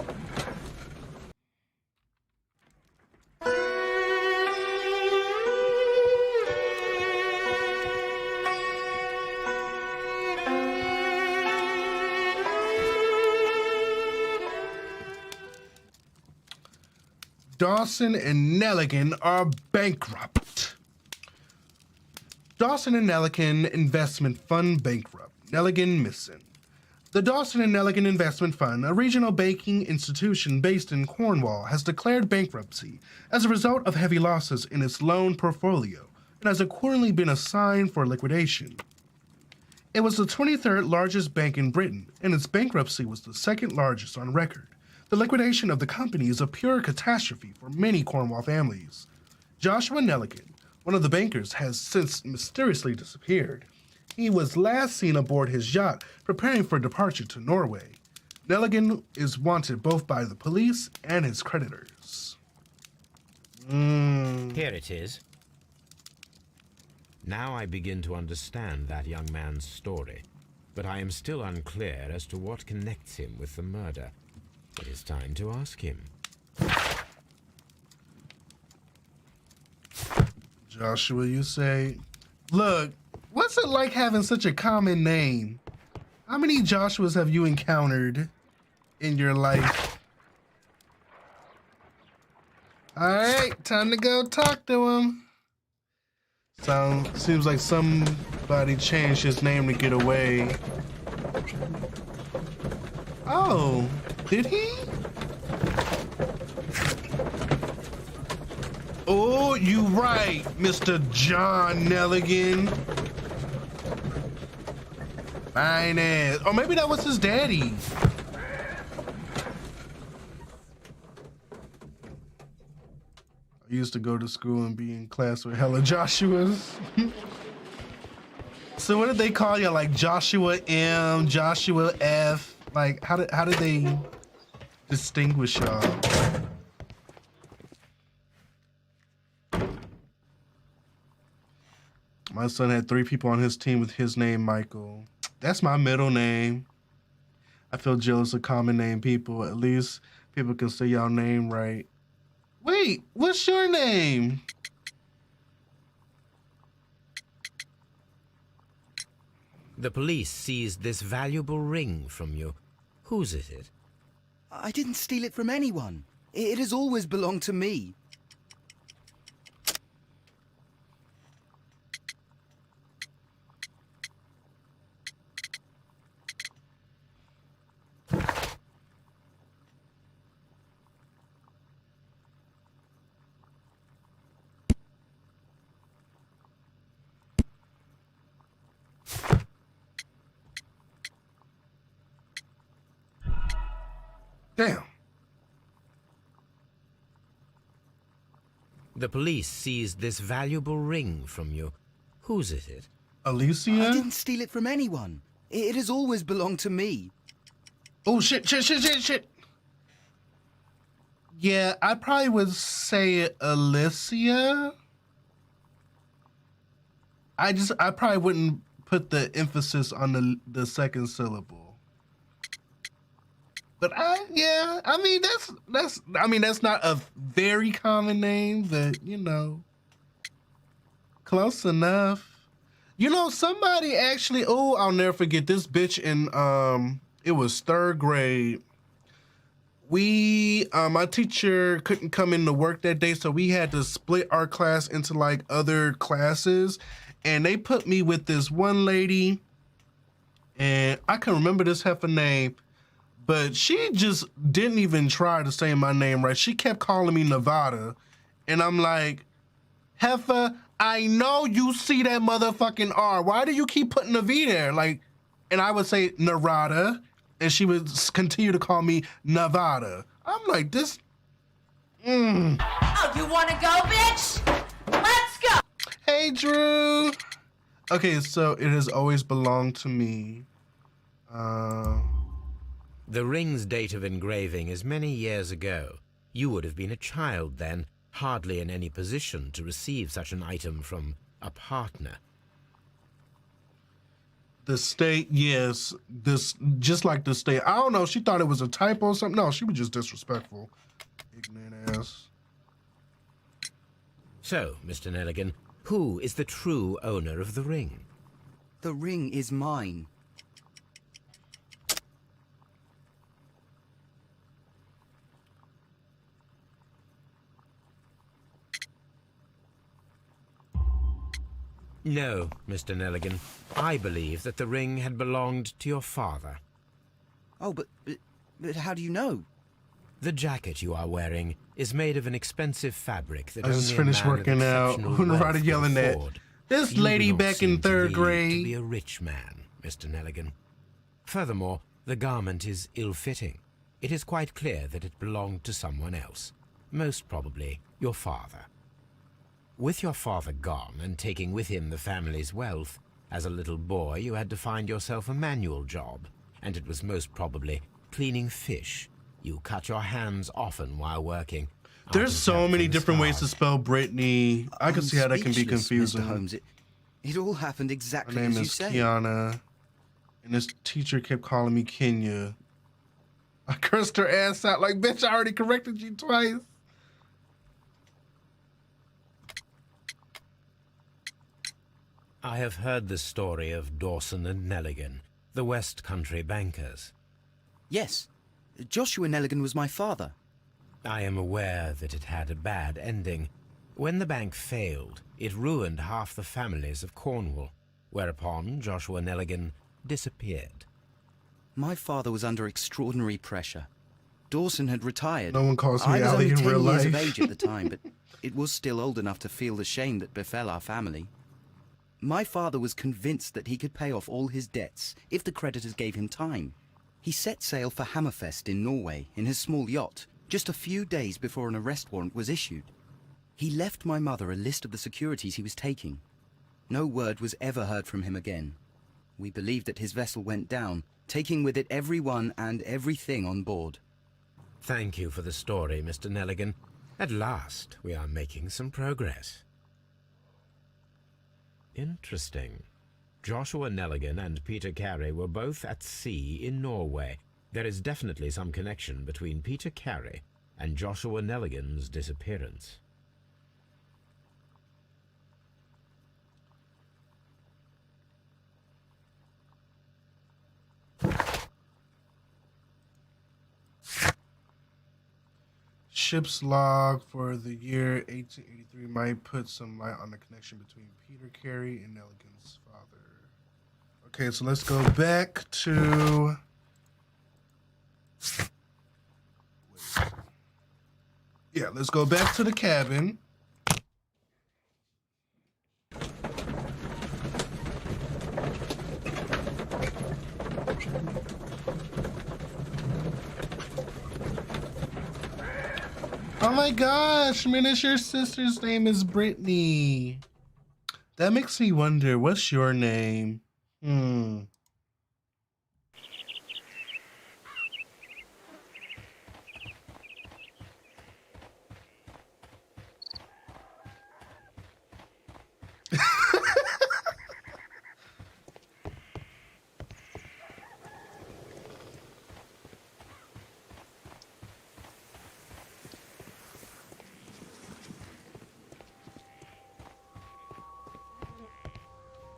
Dawson and Nelligan are bankrupt. Dawson and Nelligan Investment Fund bankrupt. Nelligan missing. The Dawson and Nelligan Investment Fund, a regional banking institution based in Cornwall, has declared bankruptcy as a result of heavy losses in its loan portfolio and has accordingly been assigned for liquidation. It was the 23rd largest bank in Britain, and its bankruptcy was the second largest on record. The liquidation of the company is a pure catastrophe for many Cornwall families. Joshua Nelligan, one of the bankers, has since mysteriously disappeared. He was last seen aboard his yacht preparing for departure to Norway. Nelligan is wanted both by the police and his creditors. Here it is. Now I begin to understand that young man's story, but I am still unclear as to what connects him with the murder. It is time to ask him. Joshua, you say? Look, what's it like having such a common name? How many Joshuas have you encountered in your life? All right, time to go talk to him. Seems like somebody changed his name to get away. Oh, did he? Oh, you right, Mr. John Nelligan. Fine ass. Or maybe that was his daddy. I used to go to school and be in class with hella Joshuas. So what did they call you? Like Joshua M, Joshua F? Like how did they distinguish y'all? My son had 3 people on his team with his name, Michael. That's my middle name. I feel jealous of common name people. At least people can say y'all name right. Wait, what's your name? The police seized this valuable ring from you. Whose is it? I didn't steal it from anyone. It has always belonged to me. Damn. The police seized this valuable ring from you. Whose is it? Alicia? I didn't steal it from anyone. It has always belonged to me. Oh, shit. Yeah, I probably would say Alicia. I probably wouldn't put the emphasis on the second syllable. But that's not a very common name, but you know, close enough. You know, somebody actually, I'll never forget this bitch in, it was 3rd grade. My teacher couldn't come into work that day, so we had to split our class into like other classes. And they put me with this one lady, and I can remember this heifer name, but she just didn't even try to say my name right. She kept calling me Nevada, and I'm like, heifer, I know you see that motherfucking R. Why do you keep putting a V there? Like, and I would say Narada, and she would continue to call me Nevada. I'm like, this. Oh, you want to go, bitch? Let's go. Hey, Drew. Okay, so it has always belonged to me. The ring's date of engraving is many years ago. You would have been a child then, hardly in any position to receive such an item from a partner. The state, yes. This, just like the state. I don't know, she thought it was a typo or something. No, she was just disrespectful. Ignorant ass. So, Mr. Nelligan, who is the true owner of the ring? The ring is mine. No, Mr. Nelligan. I believe that the ring had belonged to your father. Oh, but how do you know? The jacket you are wearing is made of an expensive fabric that I just only finished a man working of out. exceptional When wealth Ryder could yelling at afford. this You lady do not back seem in to third me grade. to be a rich man, Mr. Nelligan. Furthermore, the garment is ill-fitting. It is quite clear that it belonged to someone else, most probably your father. With your father gone and taking with him the family's wealth, as a little boy you had to find yourself a manual job, and it was most probably cleaning fish. You cut your hands often while working. I There's can so tell many from the different ways to scars. spell Brittany. I can see how that can be Speechless, confusing. Mr. Holmes. It all happened My exactly name as you is say. Kiana, and this teacher kept calling me Kenya. I cursed her ass out like, bitch, I already corrected you twice. I have heard the story of Dawson and Nelligan, the West Country bankers. Yes. Joshua Nelligan was my father. I am aware that it had a bad ending. When the bank failed, it ruined half the families of Cornwall, whereupon Joshua Nelligan disappeared. My father was under extraordinary pressure. Dawson had retired. No one calls me I was Ali only in 10 real years of life. age at the time, but it was still old enough to feel the shame that befell our family. My father was convinced that he could pay off all his debts if the creditors gave him time. He set sail for Hammerfest in Norway in his small yacht, just a few days before an arrest warrant was issued. He left my mother a list of the securities he was taking. No word was ever heard from him again. We believe that his vessel went down, taking with it everyone and everything on board. Thank you for the story, Mr. Nelligan. At last, we are making some progress. Interesting. Joshua Nelligan and Peter Carey were both at sea in Norway. There is definitely some connection between Peter Carey and Joshua Nelligan's disappearance. Ship's log for the year 1883 might put some light on the connection between Peter Carey and Nelligan's father. Okay, so let's go back to... Yeah, let's go back to the cabin. Oh my gosh, miniature sister's name is Brittany. That makes me wonder, what's your name?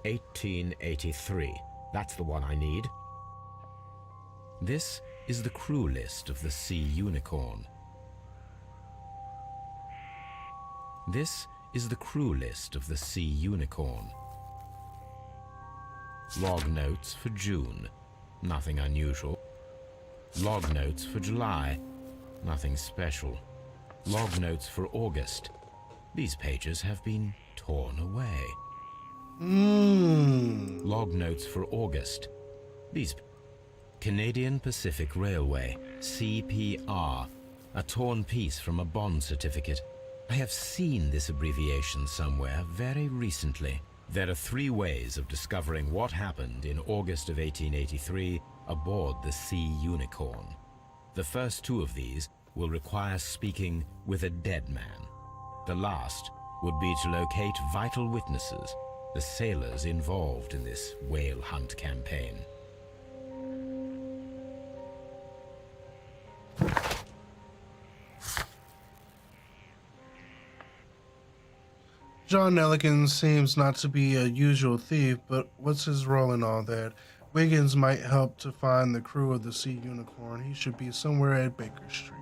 "1883. That's the one I need. This is the crew list of the Sea Unicorn. This is the crew list of the Sea Unicorn. Log notes for June. Nothing unusual. Log notes for July. Nothing special. Log notes for August. These pages have been torn away. Log notes for August. These... Canadian Pacific Railway, CPR. A torn piece from a bond certificate. I have seen this abbreviation somewhere very recently. There are 3 ways of discovering what happened in August of 1883 aboard the Sea Unicorn. The first 2 of these will require speaking with a dead man. The last would be to locate vital witnesses, the sailors involved in this whale hunt campaign. John Nelligan seems not to be a usual thief, but what's his role in all that? Wiggins might help to find the crew of the Sea Unicorn. He should be somewhere at Baker Street.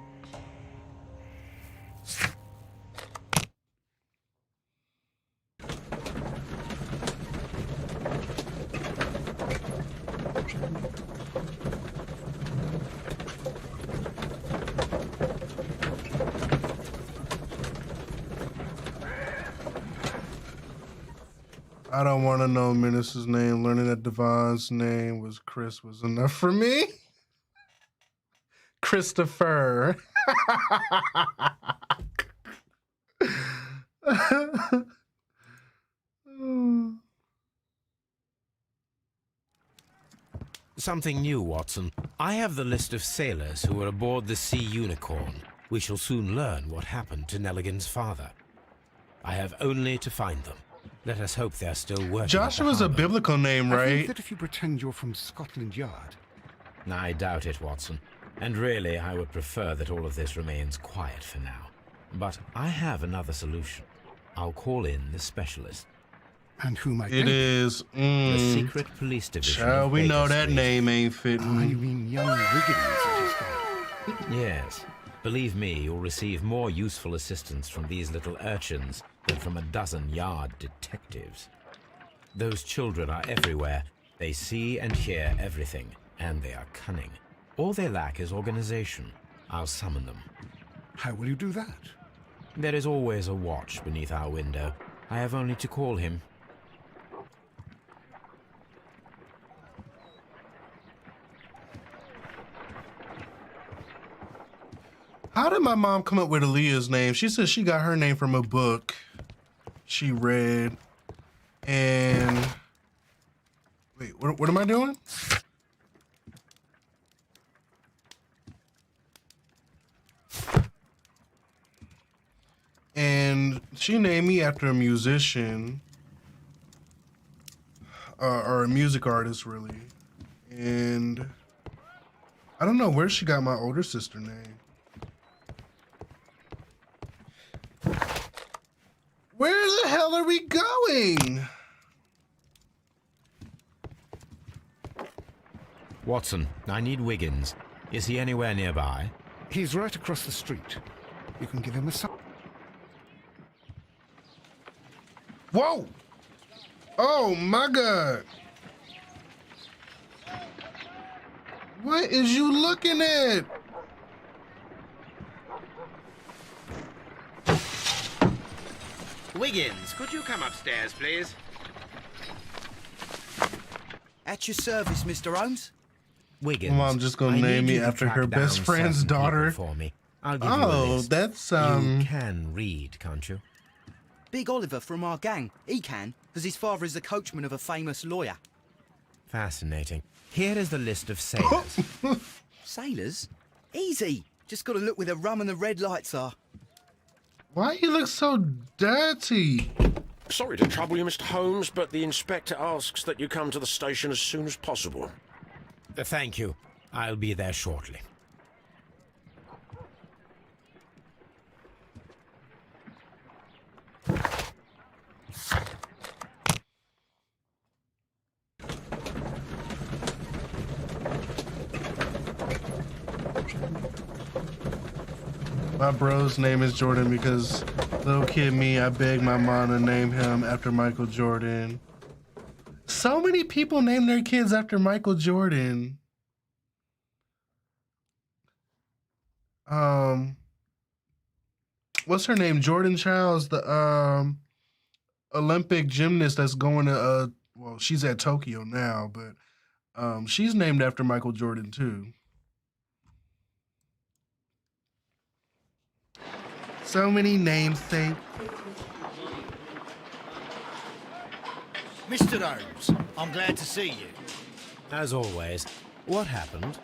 I don't want to know Menace's name. Learning that Devon's name was Chris was enough for me. Christopher. Something new, Watson. I have the list of sailors who were aboard the Sea Unicorn. We shall soon learn what happened to Nelligan's father. I have only to find them. Let us hope they're still working. Joshua's a biblical name, I right? think that if you pretend you're from Scotland Yard... I doubt it, Watson. And really, I would prefer that all of this remains quiet for now. But I have another solution. I'll call in the specialist. And who might It they be? is. The secret police division. Child, we know Baker that Street. name ain't Ah, fitting. you mean young Wiggins? Yes. Believe me, you'll receive more useful assistance from these little urchins than from a dozen yard detectives. Those children are everywhere. They see and hear everything, and they are cunning. All they lack is organization. I'll summon them. How will you do that? There is always a watch beneath our window. I have only to call him. How did my mom come up with Aaliyah's name? She said she got her name from a book she read. And wait, what am I doing? And she named me after a musician, or a music artist, really. And I don't know where she got my older sister name. Where the hell are we going? Watson, I need Wiggins. Is he anywhere nearby? He's right across the street. You can give him a sign. Whoa! Oh my God! What is you looking at? Wiggins, could you come upstairs, please? At your service, Mr. Holmes. Wiggins. Mom just gonna I name need me you to after track her down best friend's certain people daughter. for me. I'll give you a Oh, list. that's You can read, can't you? Big Oliver from our gang. He can, as his father is the coachman of a famous lawyer. Fascinating. Here is the list of sailors. Sailors? Easy. Just got to look where the rum and the red lights are. Why you look so dirty? Sorry to trouble you, Mr. Holmes, but the inspector asks that you come to the station as soon as possible. Thank you. I'll be there shortly. My bro's name is Jordan because little kid me, I begged my mom to name him after Michael Jordan. So many people name their kids after Michael Jordan. What's her name? Jordan Childs, the Olympic gymnast that's going to well, she's at Tokyo now, but she's named after Michael Jordan too. So many namesakes. Mr. Holmes, I'm glad to see you. As always, what happened?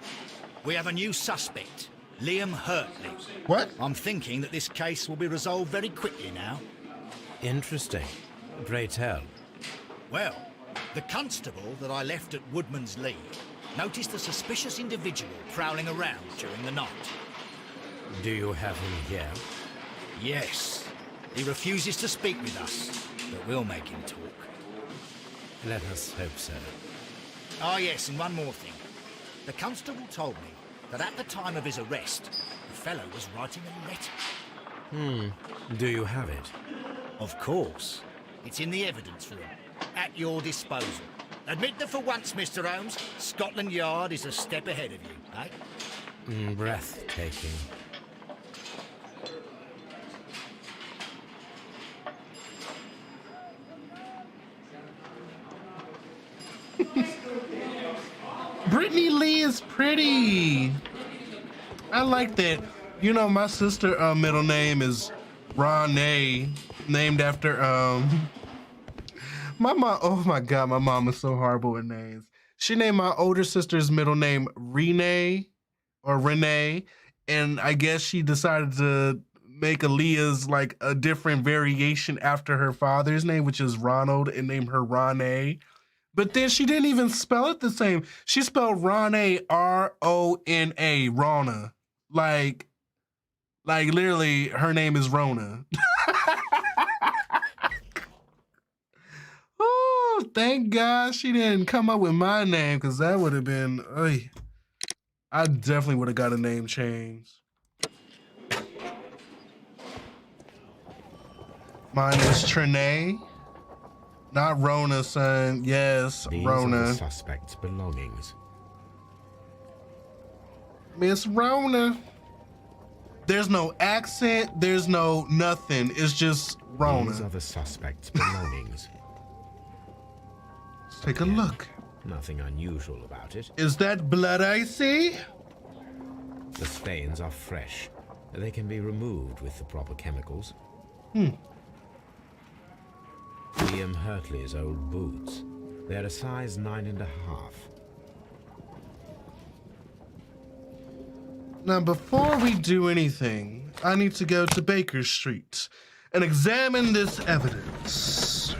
We have a new suspect, Liam Hurtley. What? I'm thinking that this case will be resolved very quickly now. Interesting. Pray tell. Well, the constable that I left at Woodman's Lee noticed a suspicious individual prowling around during the night. Do you have him here? Yes. He refuses to speak with us, but we'll make him talk. Let us hope so. Ah, yes, and one more thing. The constable told me that at the time of his arrest, the fellow was writing a letter. Do you have it? Of course. It's in the evidence room, at your disposal. Admit that for once, Mr. Holmes, Scotland Yard is a step ahead of you, eh? Breathtaking. Brittany Lee is pretty. I like that. You know, my sister middle name is Ronay, named after my mom. Oh my God, my mom is so horrible with names. She named my older sister's middle name Renee or Renee, and I guess she decided to make Aaliyah's like a different variation after her father's name, which is Ronald, and name her Ronay. But then she didn't even spell it the same. She spelled Ronay Rona, Rona. Like literally her name is Rona. Oh, thank God she didn't come up with my name, because that would have been, I definitely would have got a name change. Mine is Trinae. Not Rona, son. Yes, These Rona. are the suspect's belongings. Miss Rona. There's no accent. There's no nothing. It's just Rona. These are the suspect's belongings. Let's take a look. Nothing unusual about it. Is that blood I see? The stains are fresh. They can be removed with the proper chemicals. William Hurtley's old boots. They're a size 9.5. Now, before we do anything, I need to go to Baker Street and examine this evidence.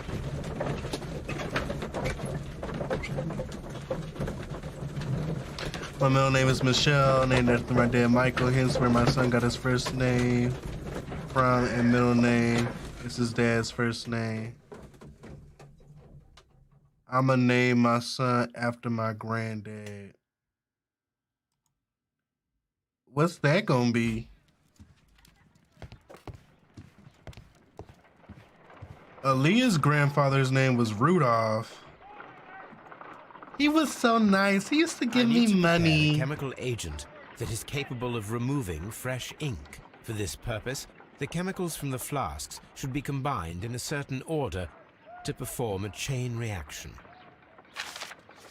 My middle name is Michelle, named after my dad Michael, hence where my son got his first name from, and middle name is his dad's first name. I'ma name my son after my granddad. What's that gonna be? Aaliyah's grandfather's name was Rudolph. He was so nice. He used to give me money. A chemical agent that is capable of removing fresh ink. For this purpose, the chemicals from the flasks should be combined in a certain order to perform a chain reaction.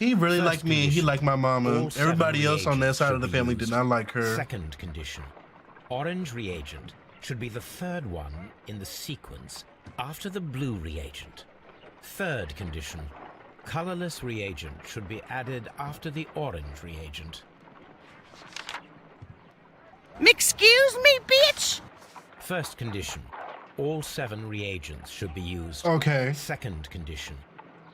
He really liked me. He liked my mama. Everybody else on that side of the family did not like her. Second condition. Orange reagent should be the third one in the sequence after the blue reagent. Third condition. Colorless reagent should be added after the orange reagent. Excuse me, bitch! First condition. All 7 reagents should be used. Okay. Second condition.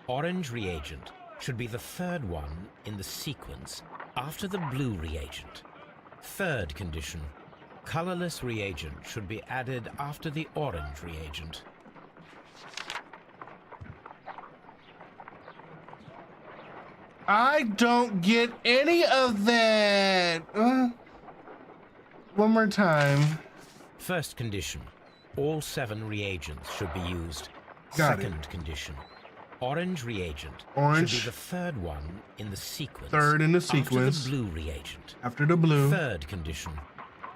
Orange reagent should be the third one in the sequence after the blue reagent. Third condition. Colorless reagent should be added after the orange reagent. I don't get any of that. One more time. First condition. All 7 reagents should be used. Second condition. Orange reagent Orange. should be the third one in the sequence. Third in the sequence. After the blue reagent. After the blue. Third condition.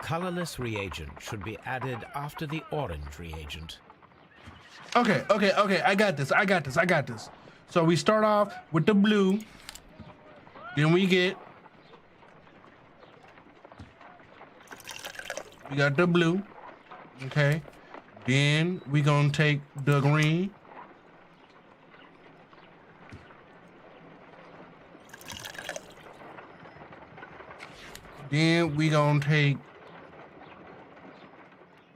Colorless reagent should be added after the orange reagent. Okay. I got this. So we start off with the blue. Then we got the blue. Okay. Then we gonna take the green. Then we gonna take,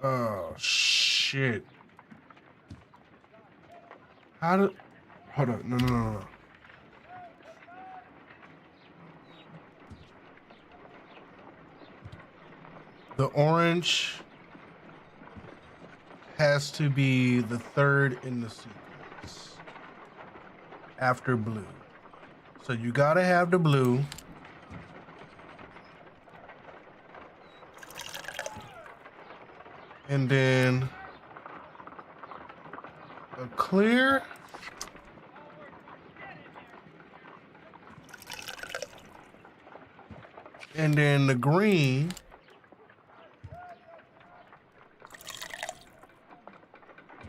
oh shit. Hold on, no. The orange has to be the third in the sequence after blue. So you gotta have the blue. And then a clear. And then the green.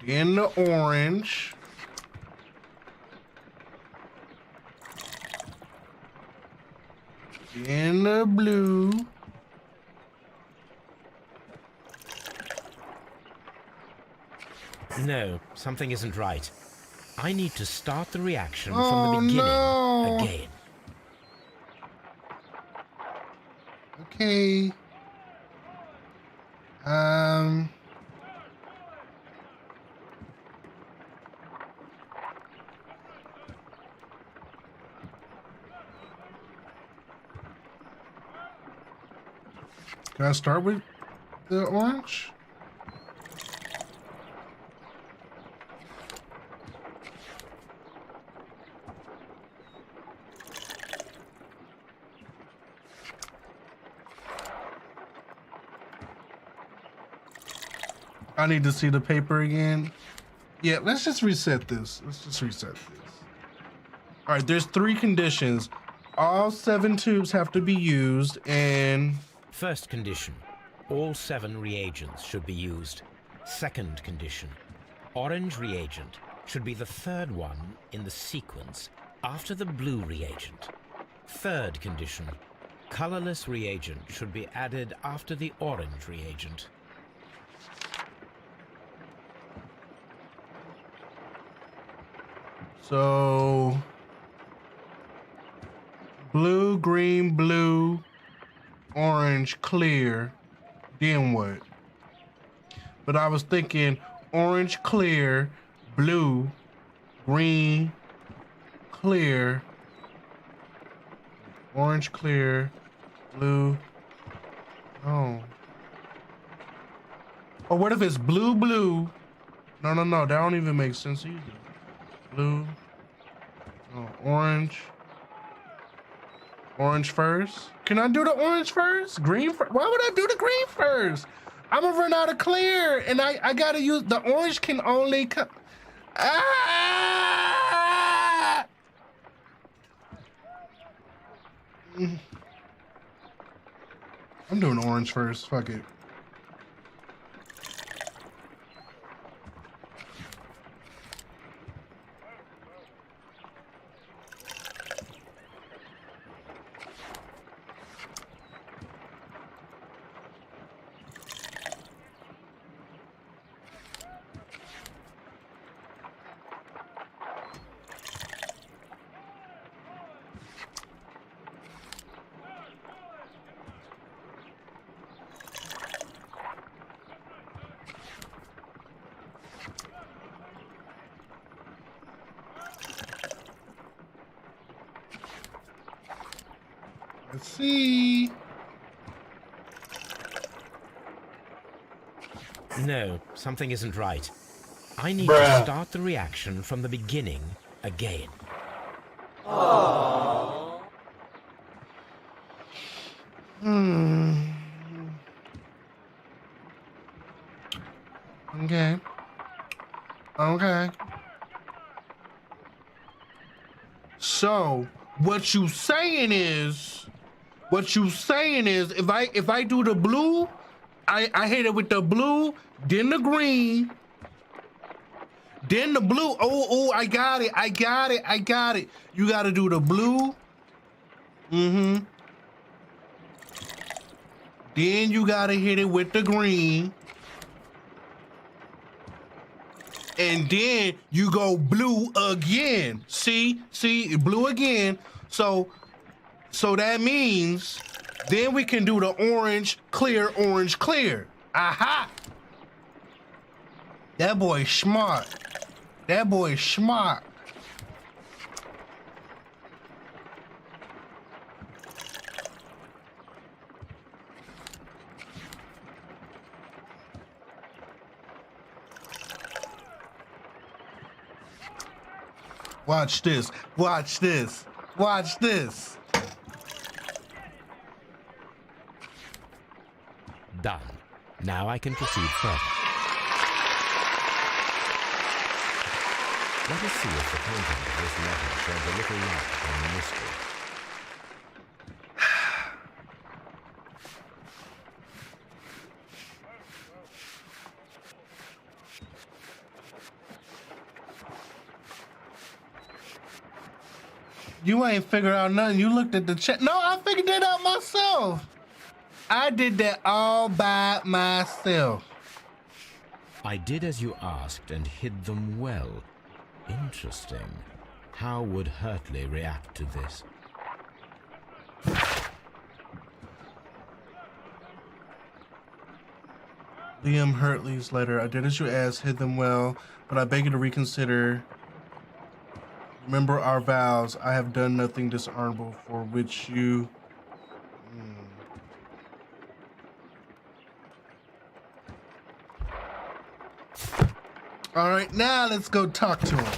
Then the orange. In the blue. No, something isn't right. I need to start the reaction Oh, from the beginning no. again. Okay. Can I start with the orange? I need to see the paper again. Yeah, let's just reset this. All right, there's 3 conditions. All 7 tubes have to be used, and First condition, all 7 reagents should be used. Second condition, orange reagent should be the 3rd one in the sequence after the blue reagent. Third condition, colorless reagent should be added after the orange reagent. so blue, green, blue, orange, clear, then what? But I was thinking orange, clear, blue, green, clear, orange, clear, blue. Oh. Or what if it's blue, blue? No, that don't even make sense either. Blue, orange. Orange first? Can I do the orange first? Green first? Why would I do the green first? I'm gonna run out of clear, and I gotta use the orange. Can only come. Ah! I'm doing orange first. Fuck it. Let's see. No, something isn't right. I need to start the reaction from the beginning again. Okay. So what you saying is if I do the blue, I hit it with the blue, then the green, then the blue. Oh, I got it. You gotta do the blue. Then you gotta hit it with the green. And then you go blue again. See, blue again. So that means then we can do the orange, clear. Aha! That boy smart. Watch this. Done. Now I can proceed further. Let us see if the content of this letter sheds a little light on the mystery. You ain't figured out nothing. You looked at the chat. No, I figured that out myself. I did that all by myself. I did as you asked and hid them well. Interesting. How would Hurtley react to this? Liam Hurtley's letter. I did as you asked, hid them well, but I beg you to reconsider. Remember our vows. I have done nothing dishonorable for which you... All right, now let's go talk to him.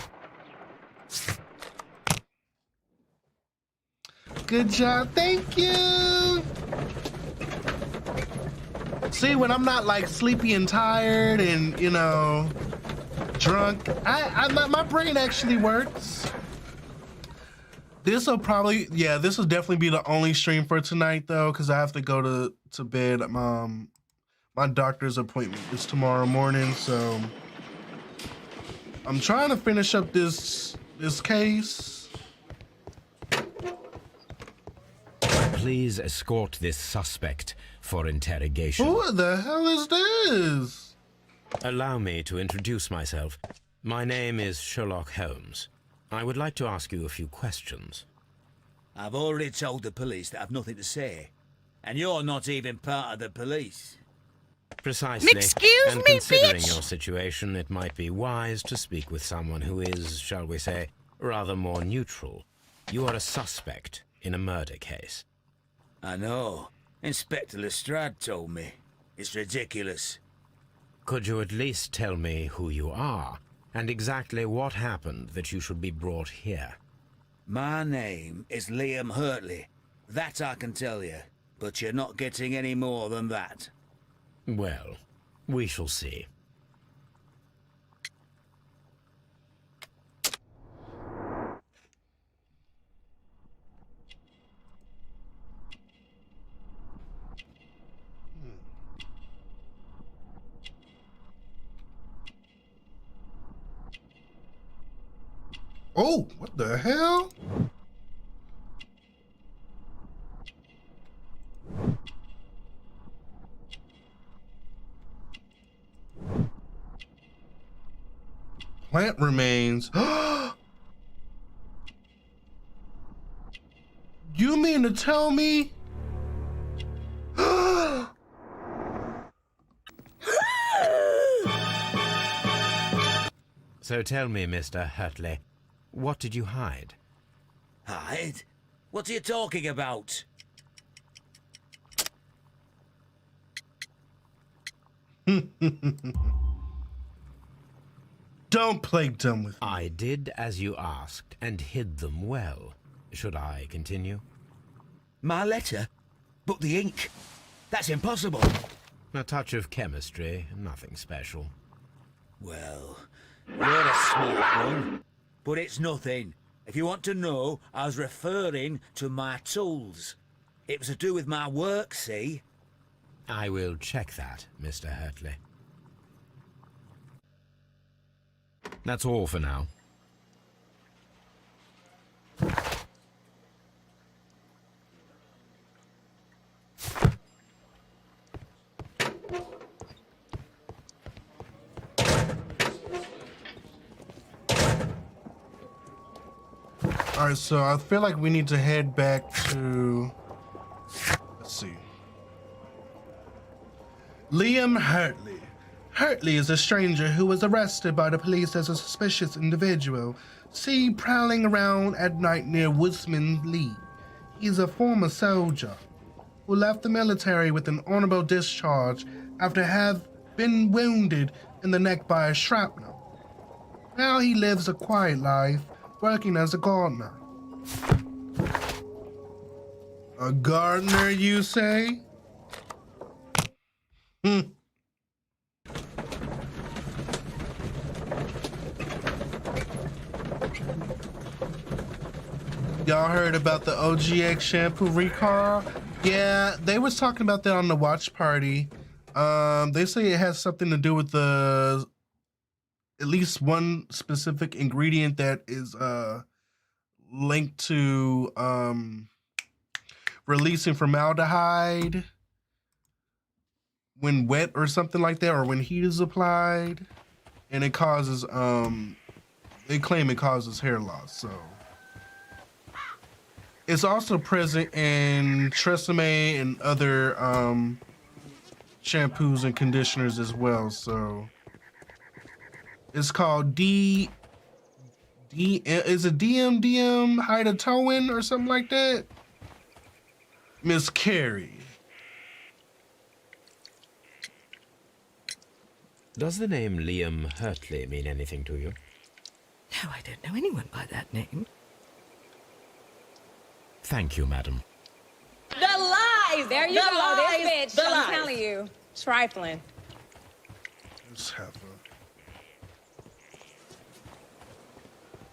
Good job, thank you. See, when I'm not like sleepy and tired and, you know, drunk, my brain actually works. This will probably, yeah, this will definitely be the only stream for tonight though, because I have to go to bed. My doctor's appointment is tomorrow morning, so I'm trying to finish up this case. Please escort this suspect for interrogation. Who the hell is this? Allow me to introduce myself. My name is Sherlock Holmes. I would like to ask you a few questions. I've already told the police that I've nothing to say. And you're not even part of the police. Precisely. Excuse and me, considering bitch! your situation, it might be wise to speak with someone who is, shall we say, rather more neutral. You are a suspect in a murder case. I know. Inspector Lestrade told me. It's ridiculous. Could you at least tell me who you are, and exactly what happened that you should be brought here? My name is Liam Hurtley. That I can tell you. But you're not getting any more than that. Well, we shall see. Oh, what the hell? Plant remains. You mean to tell me? So tell me, Mr. Hurtley, what did you hide? Hide? What are you talking about? Don't play dumb with me. I did as you asked and hid them well. Should I continue? My letter? But the ink? That's impossible. A touch of chemistry, nothing special. Well, you're a smart one. But it's nothing. If you want to know, I was referring to my tools. It was to do with my work, see? I will check that, Mr. Hurtley. That's all for now. All right, so I feel like we need to head back to, let's see. Liam Hurtley. Hurtley is a stranger who was arrested by the police as a suspicious individual, seen prowling around at night near Woodsman Lee. He's a former soldier who left the military with an honorable discharge after have been wounded in the neck by a shrapnel. Now he lives a quiet life, working as a gardener. A gardener, you say? Y'all heard about the OGX shampoo recall? Yeah, they was talking about that on the watch party. They say it has something to do with the at least one specific ingredient that is linked to releasing formaldehyde when wet or something like that, or when heat is applied, and it causes they claim it causes hair loss. So it's also present in Tresemme and other shampoos and conditioners as well. So it's called is it DMDM Hydatoin or something like that? Miss Carey. Does the name Liam Hurtley mean anything to you? No, I don't know anyone by that name. Thank you, madam. The lies! There you go, this bitch. The I'm lies. telling you. Trifling. Let's have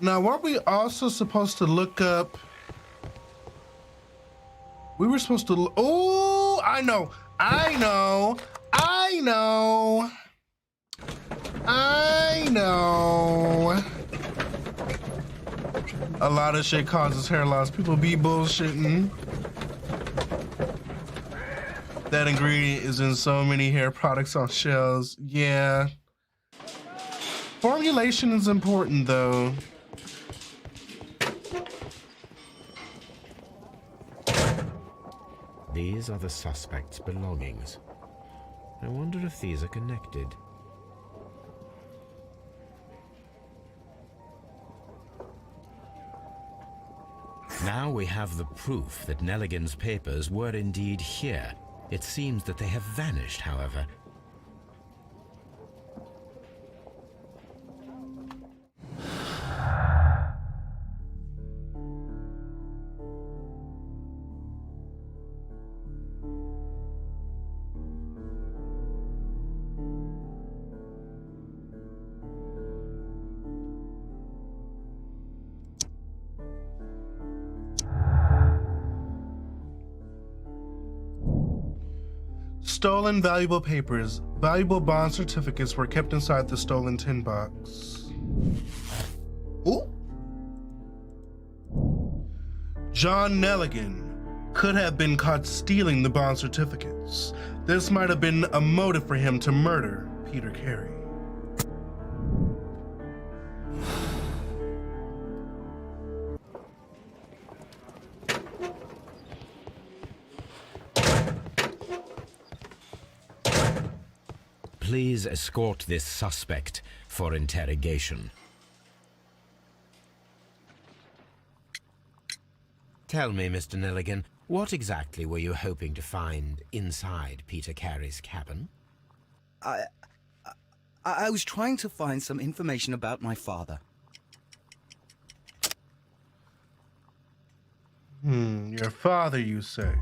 Now, weren't we also supposed to look up? We were supposed to. Oh, I know. A lot of shit causes hair loss. People be bullshitting. That ingredient is in so many hair products on shelves. Yeah. Formulation is important, though. These are the suspect's belongings. I wonder if these are connected. Now we have the proof that Nelligan's papers were indeed here. It seems that they have vanished, however. Stolen valuable papers. Valuable bond certificates were kept inside the stolen tin box. Ooh. John Nelligan could have been caught stealing the bond certificates. This might have been a motive for him to murder Peter Carey. Please escort this suspect for interrogation. Tell me, Mr. Nelligan, what exactly were you hoping to find inside Peter Carey's cabin? I was trying to find some information about my father. Your father, you say?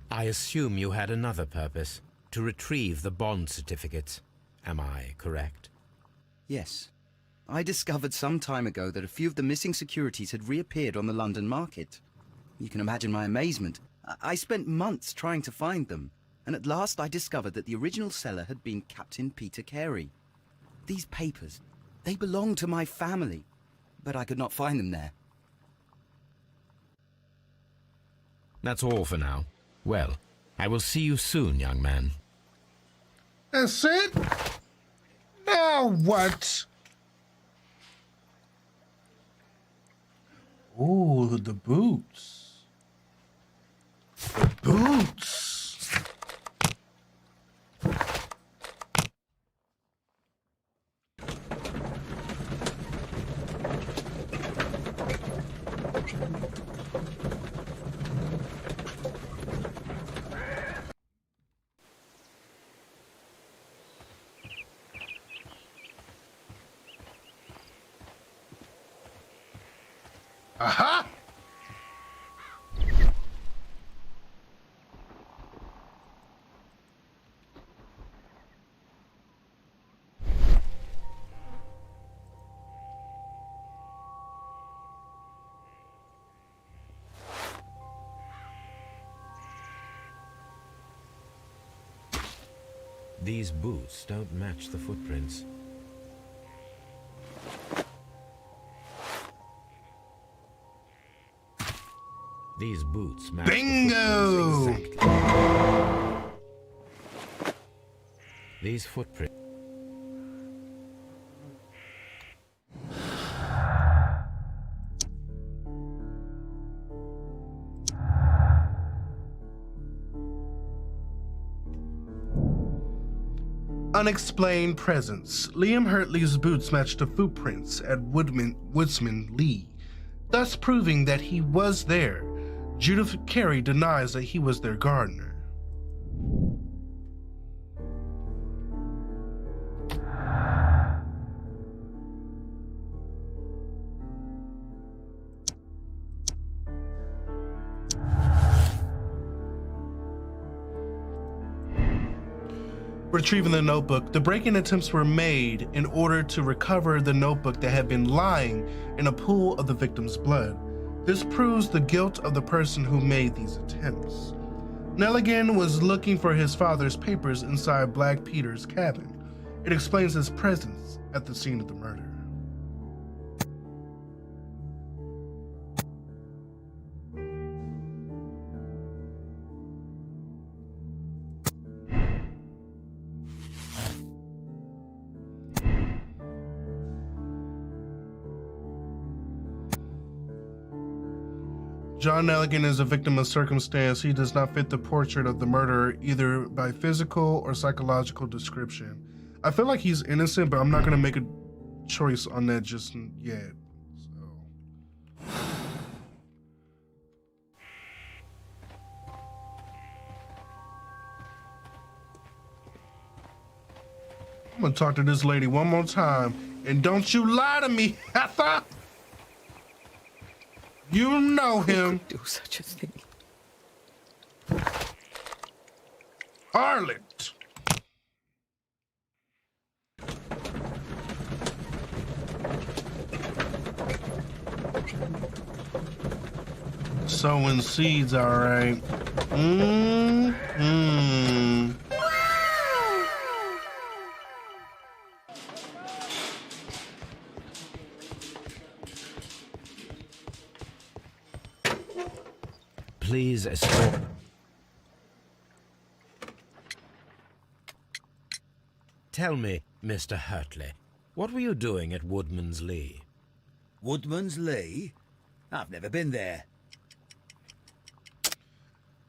I assume you had another purpose. To retrieve the bond certificates. Am I correct? Yes. I discovered some time ago that a few of the missing securities had reappeared on the London market. You can imagine my amazement. I spent months trying to find them, and at last I discovered that the original seller had been Captain Peter Carey. These papers, they belonged to my family, but I could not find them there. That's all for now. Well, I will see you soon, young man. That's it? Now what? Ooh, the boots. The boots. Aha! These boots don't match the These boots match Bingo! the footprints exactly. These footprints. Unexplained presence. Liam Hurtley's boots matched the footprints at Woodsman Lee, thus proving that he was there. Judith Carey denies that he was their gardener. Retrieving the notebook, the break-in attempts were made in order to recover the notebook that had been lying in a pool of the victim's blood. This proves the guilt of the person who made these attempts. Nelligan was looking for his father's papers inside Black Peter's cabin. It explains his presence at the scene of the murder. John Nelligan is a victim of circumstance. He does not fit the portrait of the murderer either by physical or psychological description. I feel like he's innocent, but I'm not going to make a choice on that just yet. So. I'm going to talk to this lady one more time. And don't you lie to me, Heather! You know him. Who could do such a thing? Harlot. Sowing seeds, all right. Please escort. Tell me, Mr. Hurtley, what were you doing at Woodman's Lee? Woodman's Lee? I've never been there.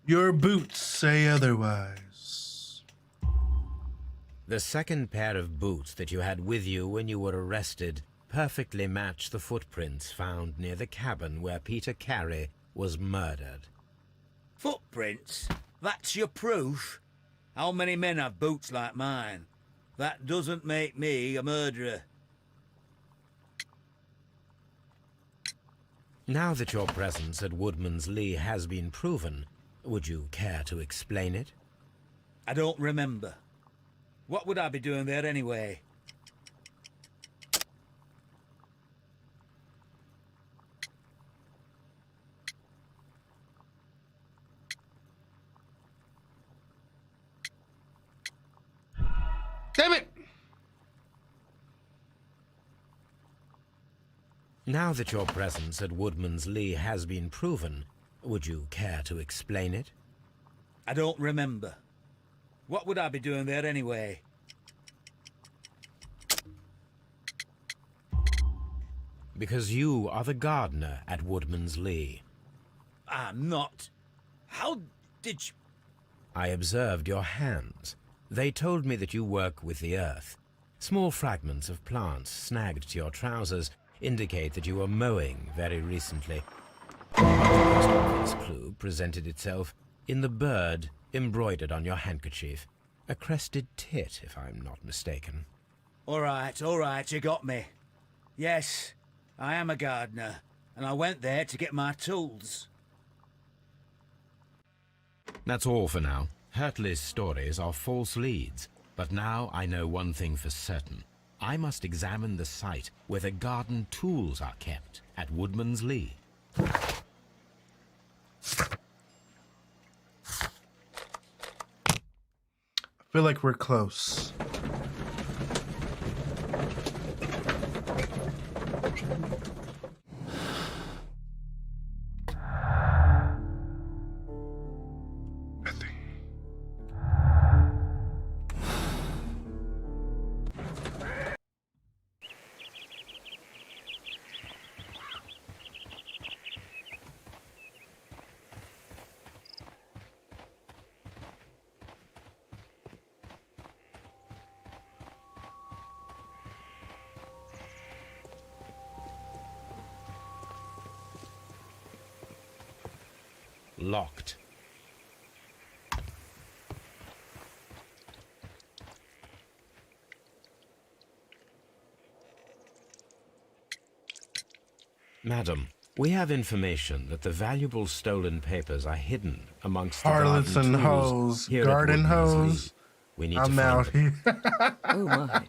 Your boots say otherwise. The second pair of boots that you had with you when you were arrested perfectly match the footprints found near the cabin where Peter Carey was murdered. Footprints? That's your proof? How many men have boots like mine? That doesn't make me a murderer. Now that your presence at Woodman's Lee has been proven, would you care to explain it? I don't remember. What would I be doing there anyway? Damn it! Now that your presence at Woodman's Lee has been proven, would you care to explain it? I don't remember. What would I be doing there anyway? Because you are the gardener at Woodman's Lee. I'm not. How did you... I observed your hands. They told me that you work with the earth. Small fragments of plants snagged to your trousers indicate that you were mowing very recently. But the most obvious clue presented itself in the bird embroidered on your handkerchief. A crested tit, if I'm not mistaken. All right, you got me. Yes, I am a gardener, and I went there to get my tools. That's all for now. Hurtley's stories are false leads, but now I know one thing for certain. I must examine the site where the garden tools are kept at Woodman's Lee. I feel like we're close. locked. Madam, we have information that the valuable stolen papers are hidden amongst the Harlots garden and tools hoes, here at garden Woodman's hoes. Lee. We need I'm to out find them. here. Oh my.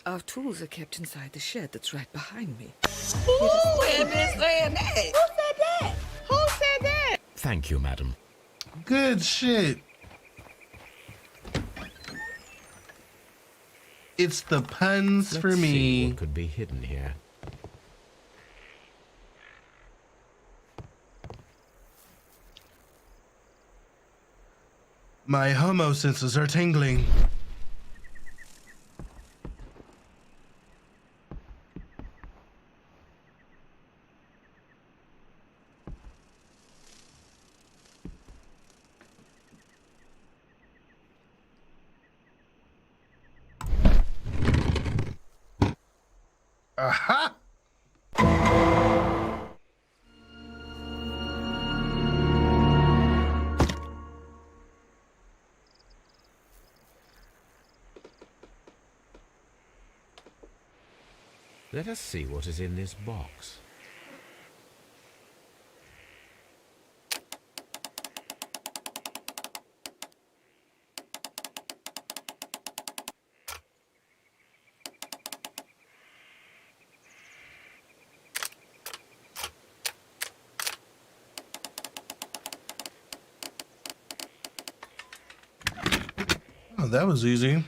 Our tools are kept inside the shed that's right behind me. Who been saying that? Who said that? Who said that? Thank you, madam. Good shit. It's the puns for Let's see me. what could be hidden here. My homo senses are tingling. Aha! Let us see what is in this box. Oh, that was easy.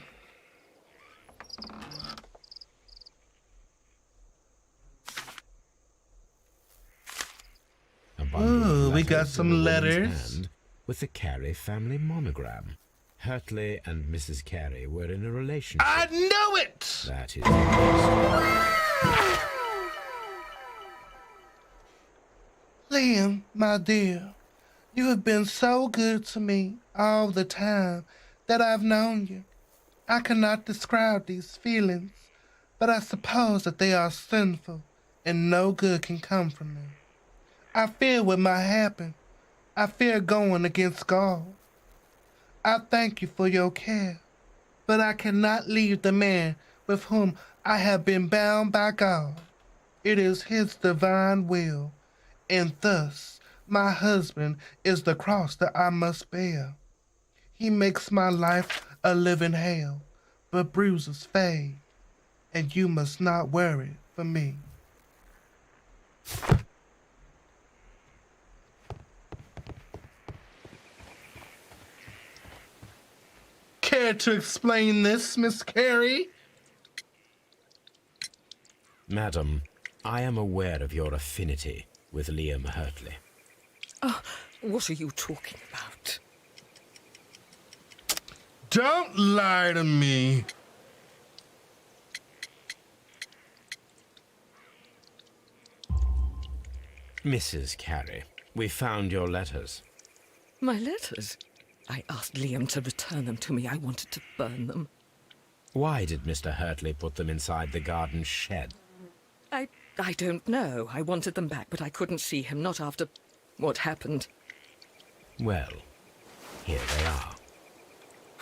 A bundle of Ooh, we got letters some in a woman's letters. hand with the Carey family monogram. Hurtley and Mrs. Carey were in a relationship. I knew it! That is interesting. Liam, my dear, you have been so good to me all the time that I've known you. I cannot describe these feelings, but I suppose that they are sinful and no good can come from them. I fear what might happen. I fear going against God. I thank you for your care, but I cannot leave the man with whom I have been bound by God. It is his divine will, and thus my husband is the cross that I must bear. He makes my life a living hell, but bruises fade, and you must not worry for me. Care to explain this, Miss Carey? Madam, I am aware of your affinity with Liam Hurtley. Oh, what are you talking about? Don't lie to me. Mrs. Carey, we found your letters. My letters? I asked Liam to return them to me. I wanted to burn them. Why did Mr. Hurtley put them inside the garden shed? I don't know. I wanted them back, but I couldn't see him, not after what happened. Well, here they are.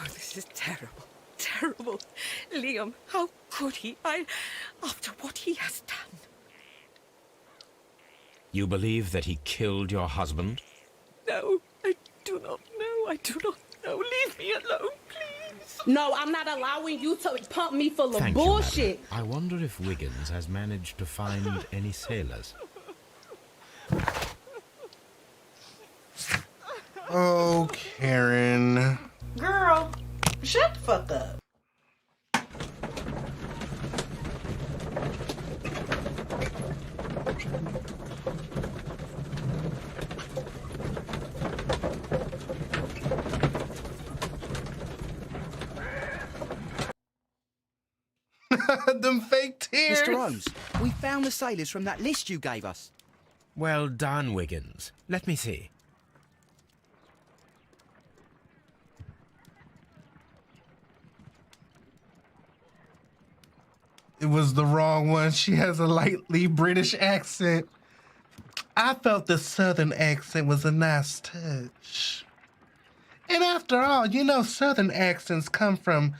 Oh, this is terrible. Terrible. Liam, how could he? After what he has done. You believe that he killed your husband? No, I do not know. I do not know. Leave me alone, please. No, I'm not allowing you to pump me full of Thank bullshit. You, I wonder if Wiggins has managed to find any sailors. Oh, Karen. Girl, shut the fuck up. Them fake tears. Mr. Holmes, we found the sailors from that list you gave us. Well done, Wiggins. Let me see. It was the wrong one. She has a lightly British accent. I felt the southern accent was a nice touch. And after all, you know, southern accents come from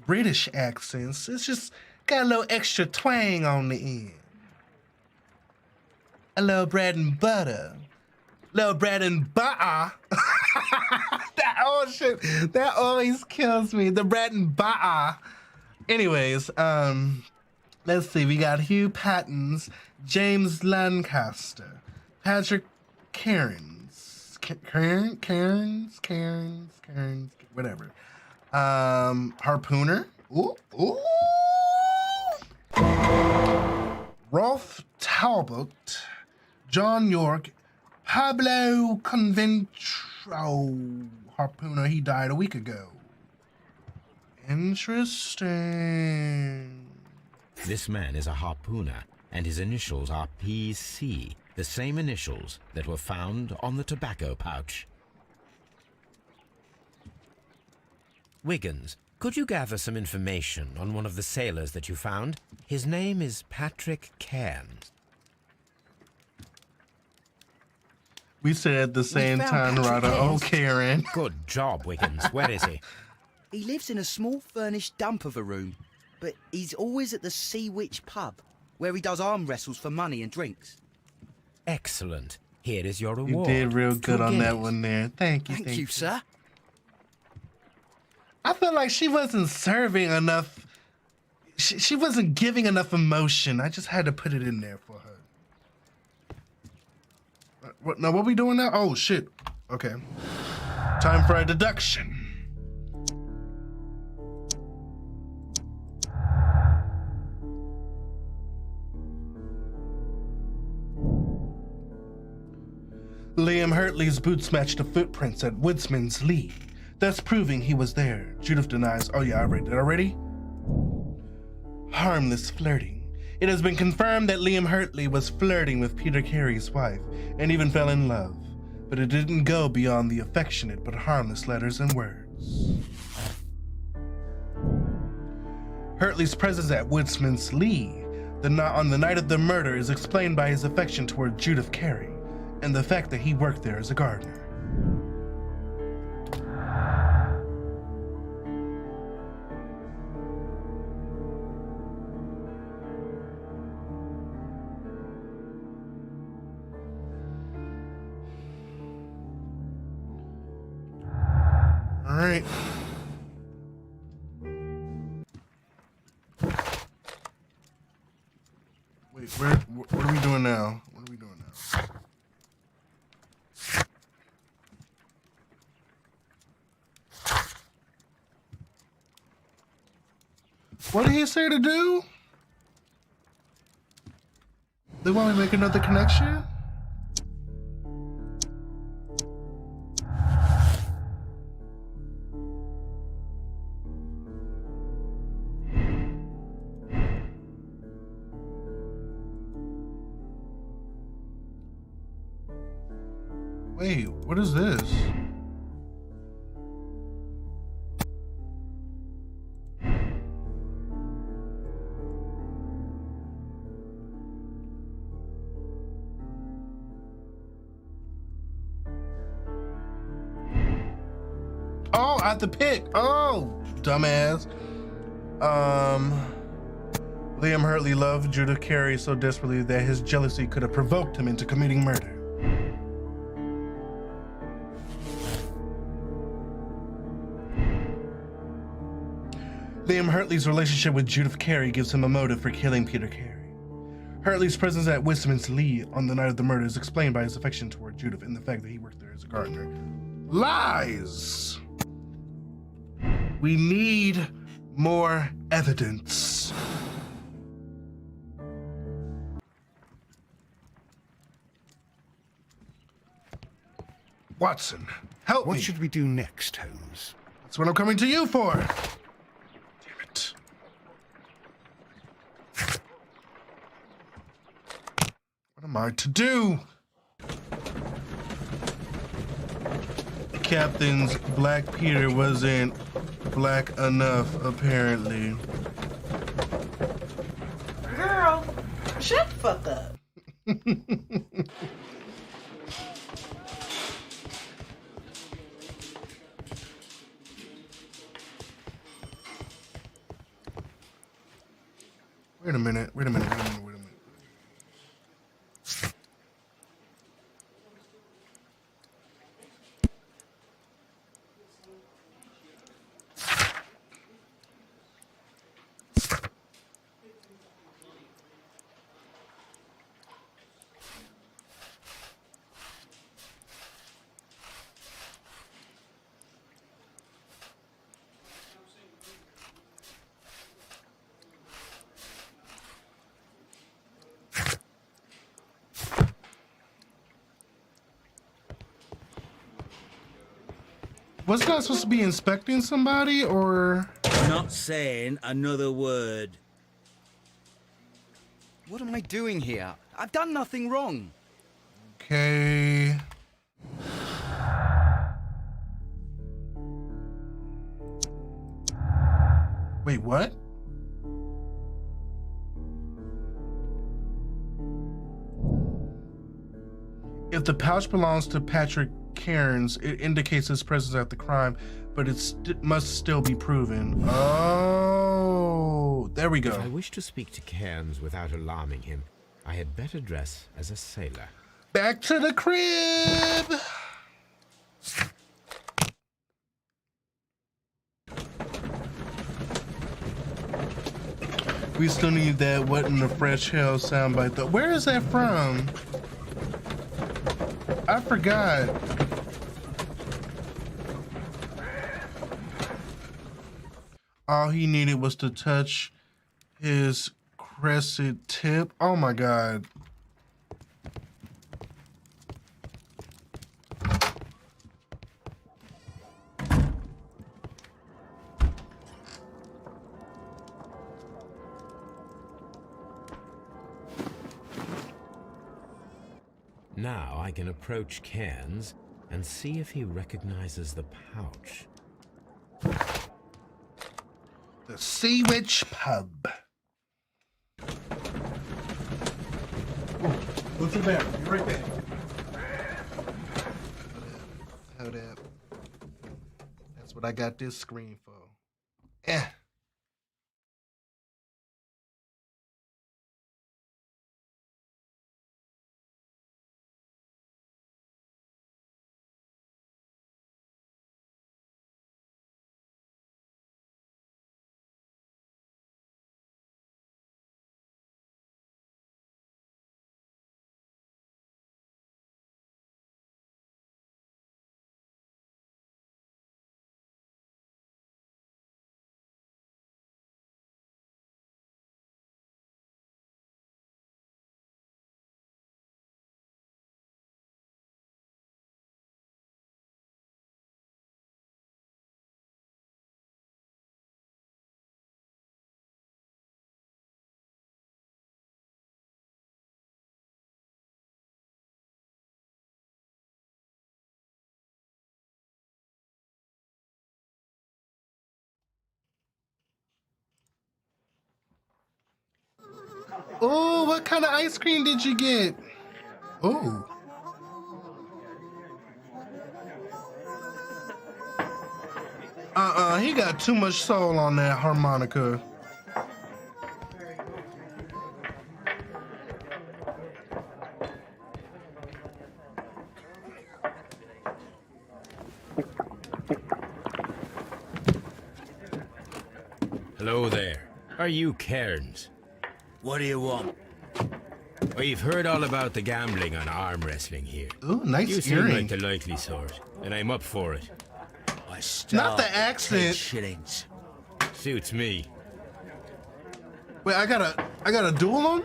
British accents. It's just got a little extra twang on the end. A little bread and butter. Little bread and butter. That always kills me. The bread and butter. Anyways, let's see. We got Hugh Pattons, James Lancaster, Patrick Cairns, whatever. Harpooner. Ooh. Rolf Talbot, John York, Pablo Conventro. Harpooner, he died a week ago. Interesting. This man is a harpooner, and his initials are PC, the same initials that were found on the tobacco pouch. Wiggins, could you gather some information on one of the sailors that you found? His name is Patrick Cairns. We said at the same time, Rada. Oh, Karen. Good job, Wiggins. Where is he? He lives in a small furnished dump of a room, but he's always at the Sea Witch pub, where he does arm wrestles for money and drinks. Excellent. Here is your You reward. did real good on that Guineas. one there. Thank you. Thank you, sir. I feel like she wasn't serving enough. She wasn't giving enough emotion. I just had to put it in there for her. What we doing now? Oh, shit. Okay. Time for a deduction. Liam Hurtley's boots matched the footprints at Woodsman's Lee, thus proving he was there. Judith denies. Oh yeah, I read that already. Harmless flirting. It has been confirmed that Liam Hurtley was flirting with Peter Carey's wife and even fell in love, but it didn't go beyond the affectionate but harmless letters and words. Hurtley's presence at Woodsman's Lee on the night of the murder is explained by his affection toward Judith Carey and the fact that he worked there as a gardener. All right. Wait, what are we doing now? What are we doing now? What did he say to do? They want me to make another connection? Wait, what is this? Oh, at the pick. Oh, dumbass. Liam Hurtley loved Judith Carey so desperately that his jealousy could have provoked him into committing murder. Liam Hurtley's relationship with Judith Carey gives him a motive for killing Peter Carey. Hurtley's presence at Woodsman's Lee on the night of the murder is explained by his affection toward Judith and the fact that he worked there as a gardener. Lies! We need more evidence. Watson, help me. What should we do next, Holmes? That's what I'm coming to you for. Damn it. What am I to do? Captain's Black Peter wasn't black enough, apparently. Girl, shut the fuck up. Wait a minute. Was I supposed to be inspecting somebody, or? Not saying another word. What am I doing here? I've done nothing wrong. Okay. Wait, what? If the pouch belongs to Patrick Cairns, it indicates his presence at the crime, but it must still be proven. Oh, there we go. If I wish to speak to Cairns without alarming him, I had better dress as a sailor. Back to the crib. We still need that "what in the fresh hell" soundbite though. Where is that from? I forgot. All he needed was to touch his crescent tip. Oh my God. Now I can approach Cairns and see if he recognizes the pouch. The Sea Witch Pub. Oh, look at that. You're right there. Hold up. That's what I got this screen for. Eh. Oh, what kind of ice cream did you get? Oh. He got too much soul on that harmonica. Hello there. Are you Cairns? What do you want? We've heard all about the gambling on arm wrestling here. Ooh, nice You seem earring. like the likely sort, and I'm up for it. I Not the start 10 accent. shillings. Suits me. Wait, I got a duel on?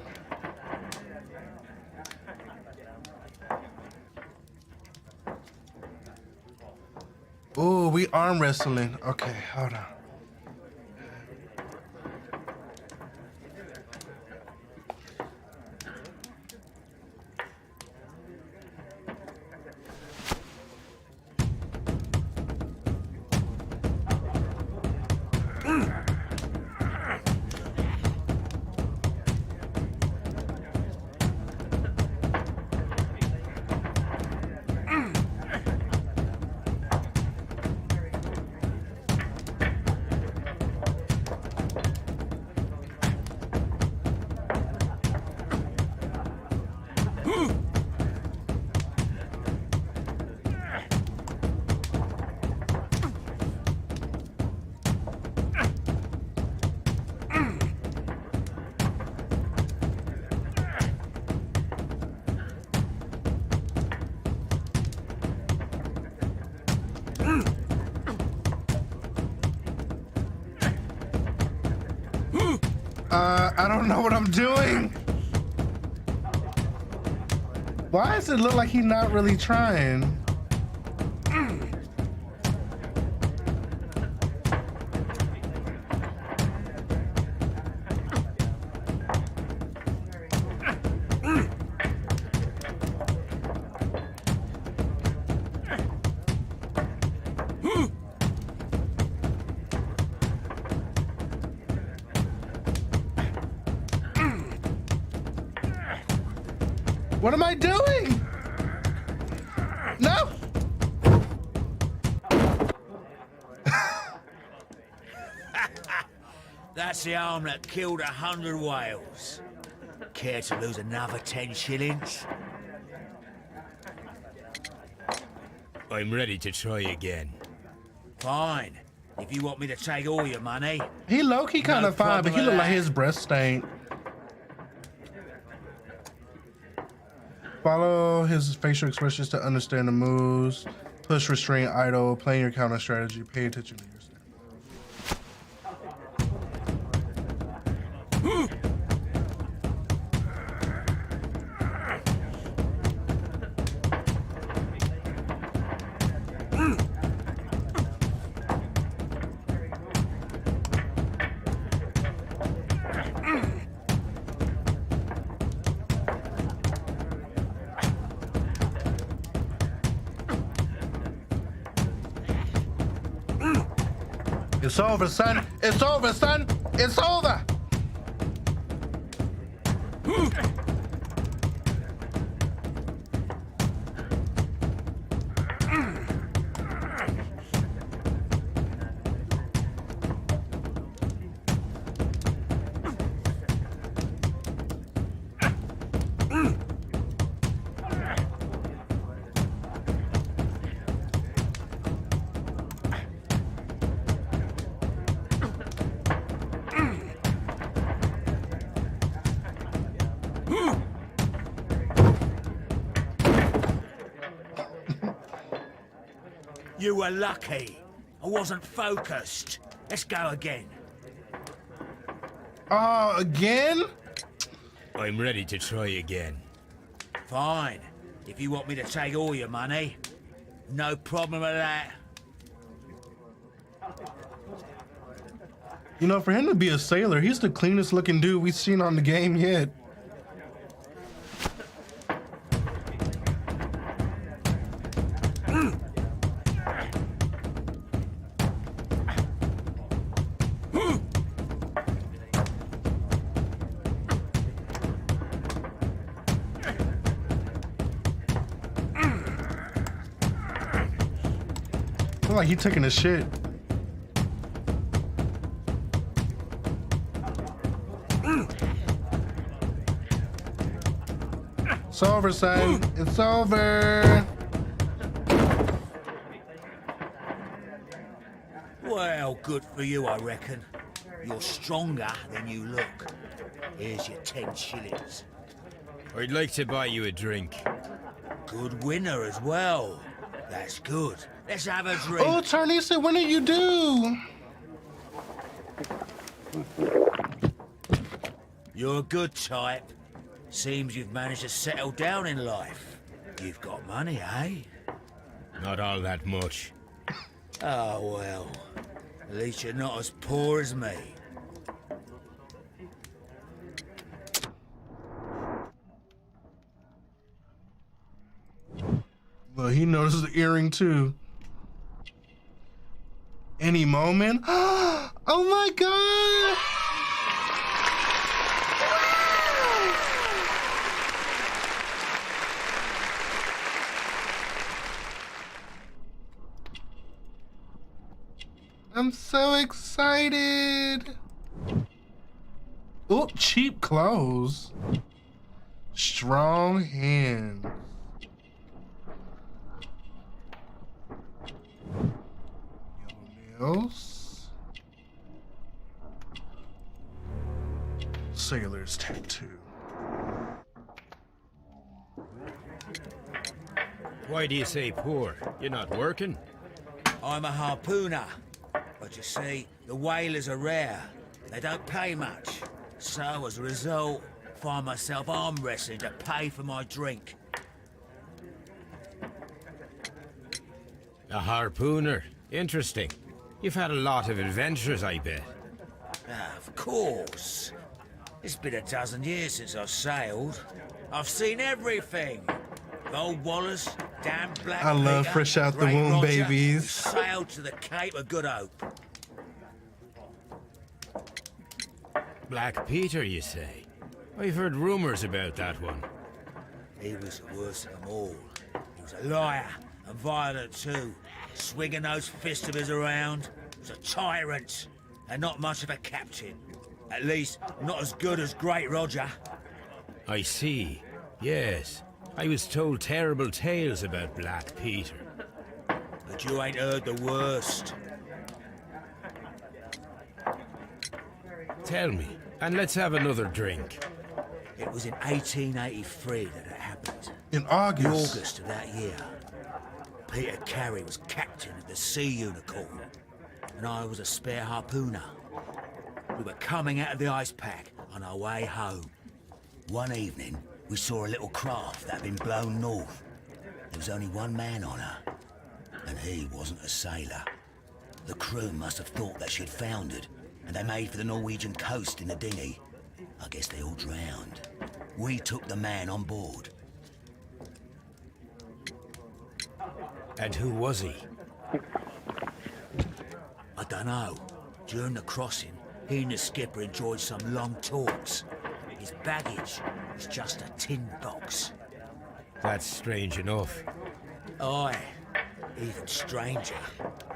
Oh, we arm wrestling. Okay, hold on. I don't know what I'm doing. Why does it look like he's not really trying? What am I doing? No! That's the arm that killed 100 whales. Care to lose another 10 shillings? I'm ready to try again. Fine. If you want me to take all your money. He low-key kind of fine, but he look like his breath stank. Follow his facial expressions to understand the moves. Push, restrain, idle, playing your counter strategy. Pay attention to your step. It's over, son. It's over, son. It's over. You were lucky. I wasn't focused. Let's go again. Again? I'm ready to try again. Fine. If you want me to take all your money. No problem with that. You know, for him to be a sailor, he's the cleanest looking dude we've seen on the game yet. Look like he taking a shit. It's over, son. It's over. Well, good for you, I reckon. You're stronger than you look. Here's your 10 shillings. I'd like to buy you a drink. Good winner as well. That's good. Let's have a drink. Oh, Tarnisa, when did you do? You're a good type. Seems you've managed to settle down in life. You've got money, eh? Not all that much. Oh, well. At least you're not as poor as me. Well, he noticed the earring too. Any moment? Oh my god! I'm so excited. Oh, cheap clothes. Strong hands. Yellow nails. Sailor's tattoo. Why do you say poor? You're not working? I'm a harpooner. But you see, the whalers are rare. They don't pay much. So, as a result, I find myself arm wrestling to pay for my drink. A harpooner. Interesting. You've had a lot of adventures, I bet. Of course. It's been a dozen years since I've sailed. I've seen everything. Old Wallace, damn Black I love Peter, fresh out the Great womb Roger, babies. sailed to the Cape of Good Hope. Black Peter, you say? I've heard rumors about that one. He was the worst of them all. He was a liar, and violent too. Swinging those fists of his around. He was a tyrant, and not much of a captain. At least, not as good as Great Roger. I see. Yes. I was told terrible tales about Black Peter. But you ain't heard the worst. Tell me, and let's have another drink. It was in 1883 that it happened. In August. In August of that year. Peter Carey was captain of the Sea Unicorn, and I was a spare harpooner. We were coming out of the ice pack on our way home. One evening, we saw a little craft that had been blown north. There was only one man on her, and he wasn't a sailor. The crew must have thought that she'd foundered, and they made for the Norwegian coast in the dinghy. I guess they all drowned. We took the man on board. And who was he? I dunno. During the crossing, he and the skipper enjoyed some long talks. His baggage was just a tin box. That's strange enough. Aye. Even stranger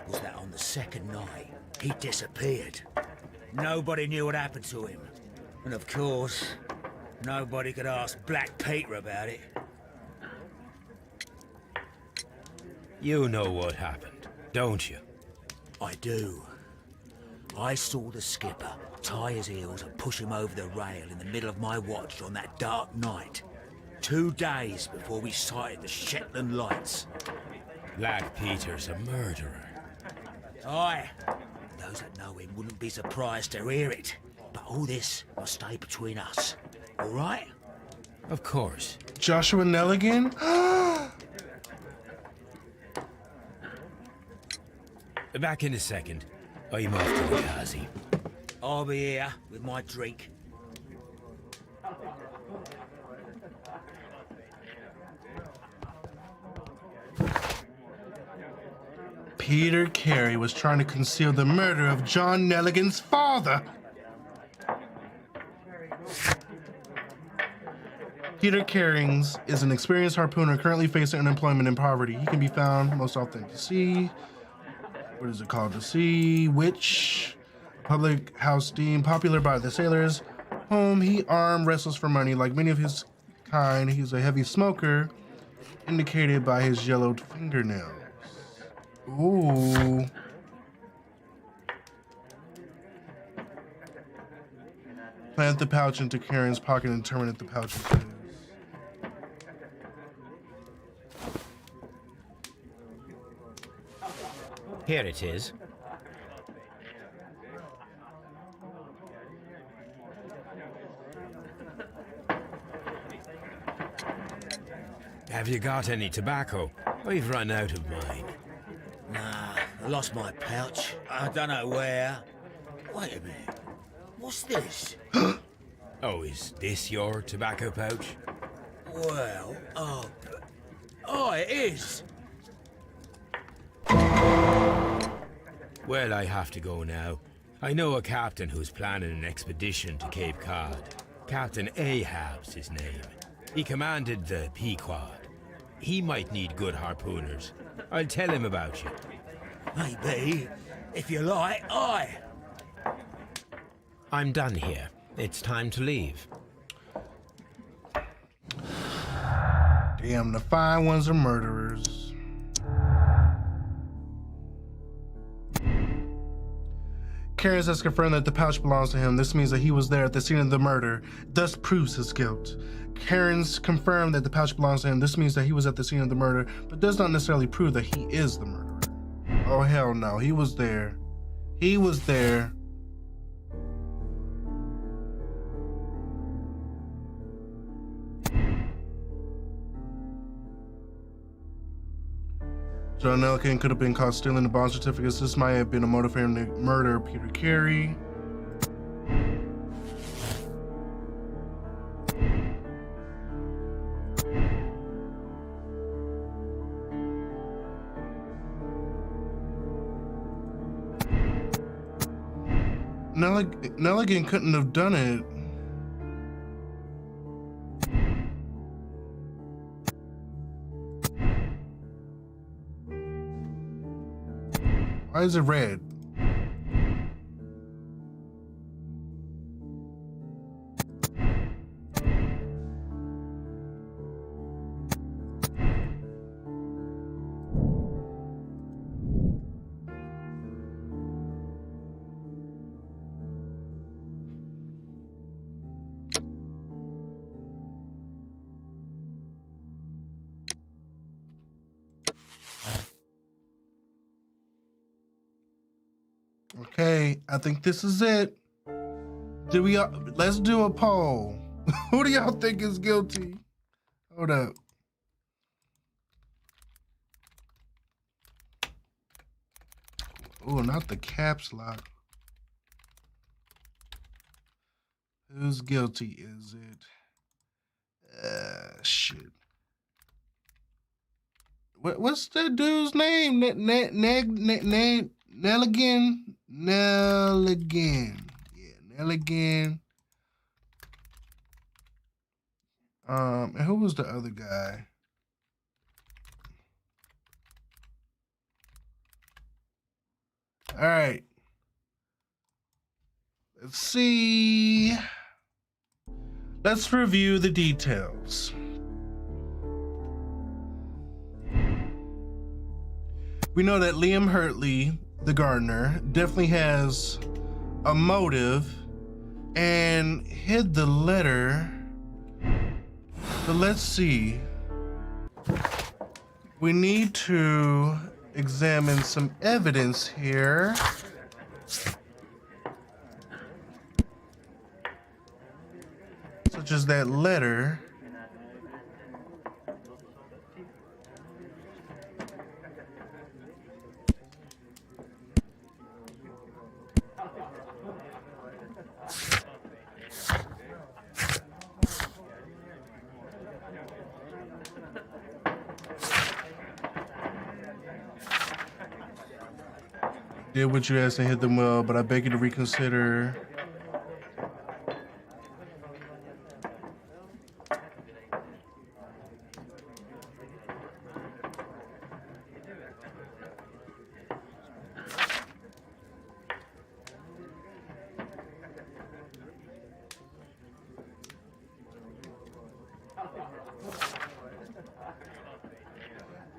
was that on the second night, he disappeared. Nobody knew what happened to him. And of course, nobody could ask Black Peter about it. You know what happened, don't you? I do. I saw the skipper tie his heels and push him over the rail in the middle of my watch on that dark night. 2 days before we sighted the Shetland lights. Black Peter's a murderer. Aye. Those that know him wouldn't be surprised to hear it. But all this must stay between us. All right? Of course. Joshua Nelligan? Back in a second. I'm off to the Kazi. I'll be here with my drink. Peter Carey was trying to conceal the murder of John Nelligan's father. Peter Cairns is an experienced harpooner currently facing unemployment and poverty. He can be found most often to sea. What is it called? To sea, which public house deemed popular by the sailors. Home, he arm wrestles for money. Like many of his kind, he's a heavy smoker, indicated by his yellowed fingernails. Ooh. Plant the pouch into Karen's pocket and determine if the pouch is his. Here it is. Have you got any tobacco? I've run out of mine. Nah, I lost my pouch. I don't know where. Wait a minute. What's this? Oh, is this your tobacco pouch? Well, oh, it is. Well, I have to go now. I know a captain who's planning an expedition to Cape Cod. Captain Ahab's his name. He commanded the Pequod. He might need good harpooners. I'll tell him about you. Maybe. If you like, aye. I'm done here. It's time to leave. Damn, the fine ones are murderers. Cairns has confirmed that the pouch belongs to him. This means that he was there at the scene of the murder, thus proves his guilt. Cairns confirmed that the pouch belongs to him. This means that he was at the scene of the murder, but does not necessarily prove that he is the murderer. Oh, hell no. He was there. He was there. John Elkin could have been caught stealing the bond certificates. This might have been a motive for him to murder Peter Carey. Nelligan couldn't have done it. Why is it red? Okay, I think this is it. Let's do a poll. Who do y'all think is guilty? Hold up. Oh, not the caps lock. Who's guilty is it? Shit. What's that dude's name? Nelligan? Nelligan. Yeah, Nelligan. And who was the other guy? All right. Let's see. Let's review the details. We know that Liam Hurtley, the gardener, definitely has a motive and hid the letter. But let's see. We need to examine some evidence here. Such as that letter. Did what you asked and hit them well, but I beg you to reconsider.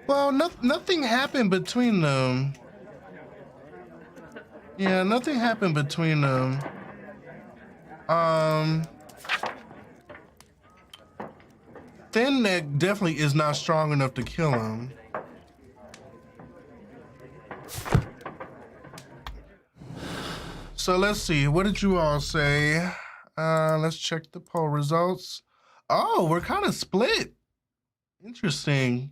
Well, nothing happened between them. Yeah, nothing happened between them. Thin Neck definitely is not strong enough to kill him. So let's see, what did you all say? Let's check the poll results. Oh, we're kind of split. Interesting.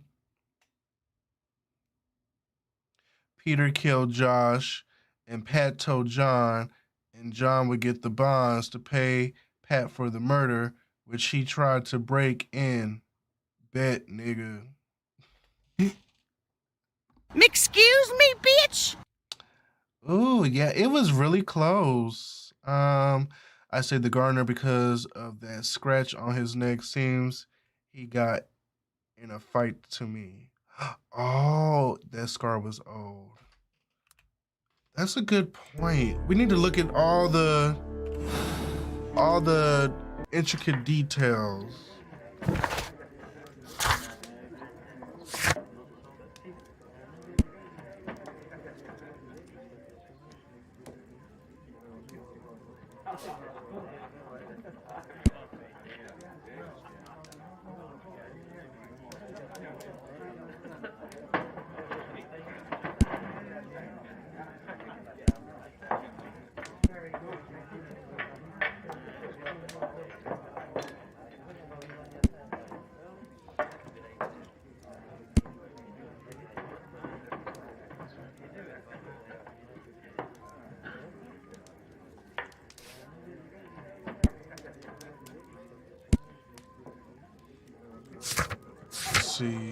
Peter killed Josh, and Pat told John, and John would get the bonds to pay Pat for the murder, which he tried to break in. Bet, nigga. Excuse me, bitch? Ooh, yeah, it was really close. I say the gardener because of that scratch on his neck. Seems he got in a fight to me. Oh, that scar was old. That's a good point. We need to look at all the intricate details. see.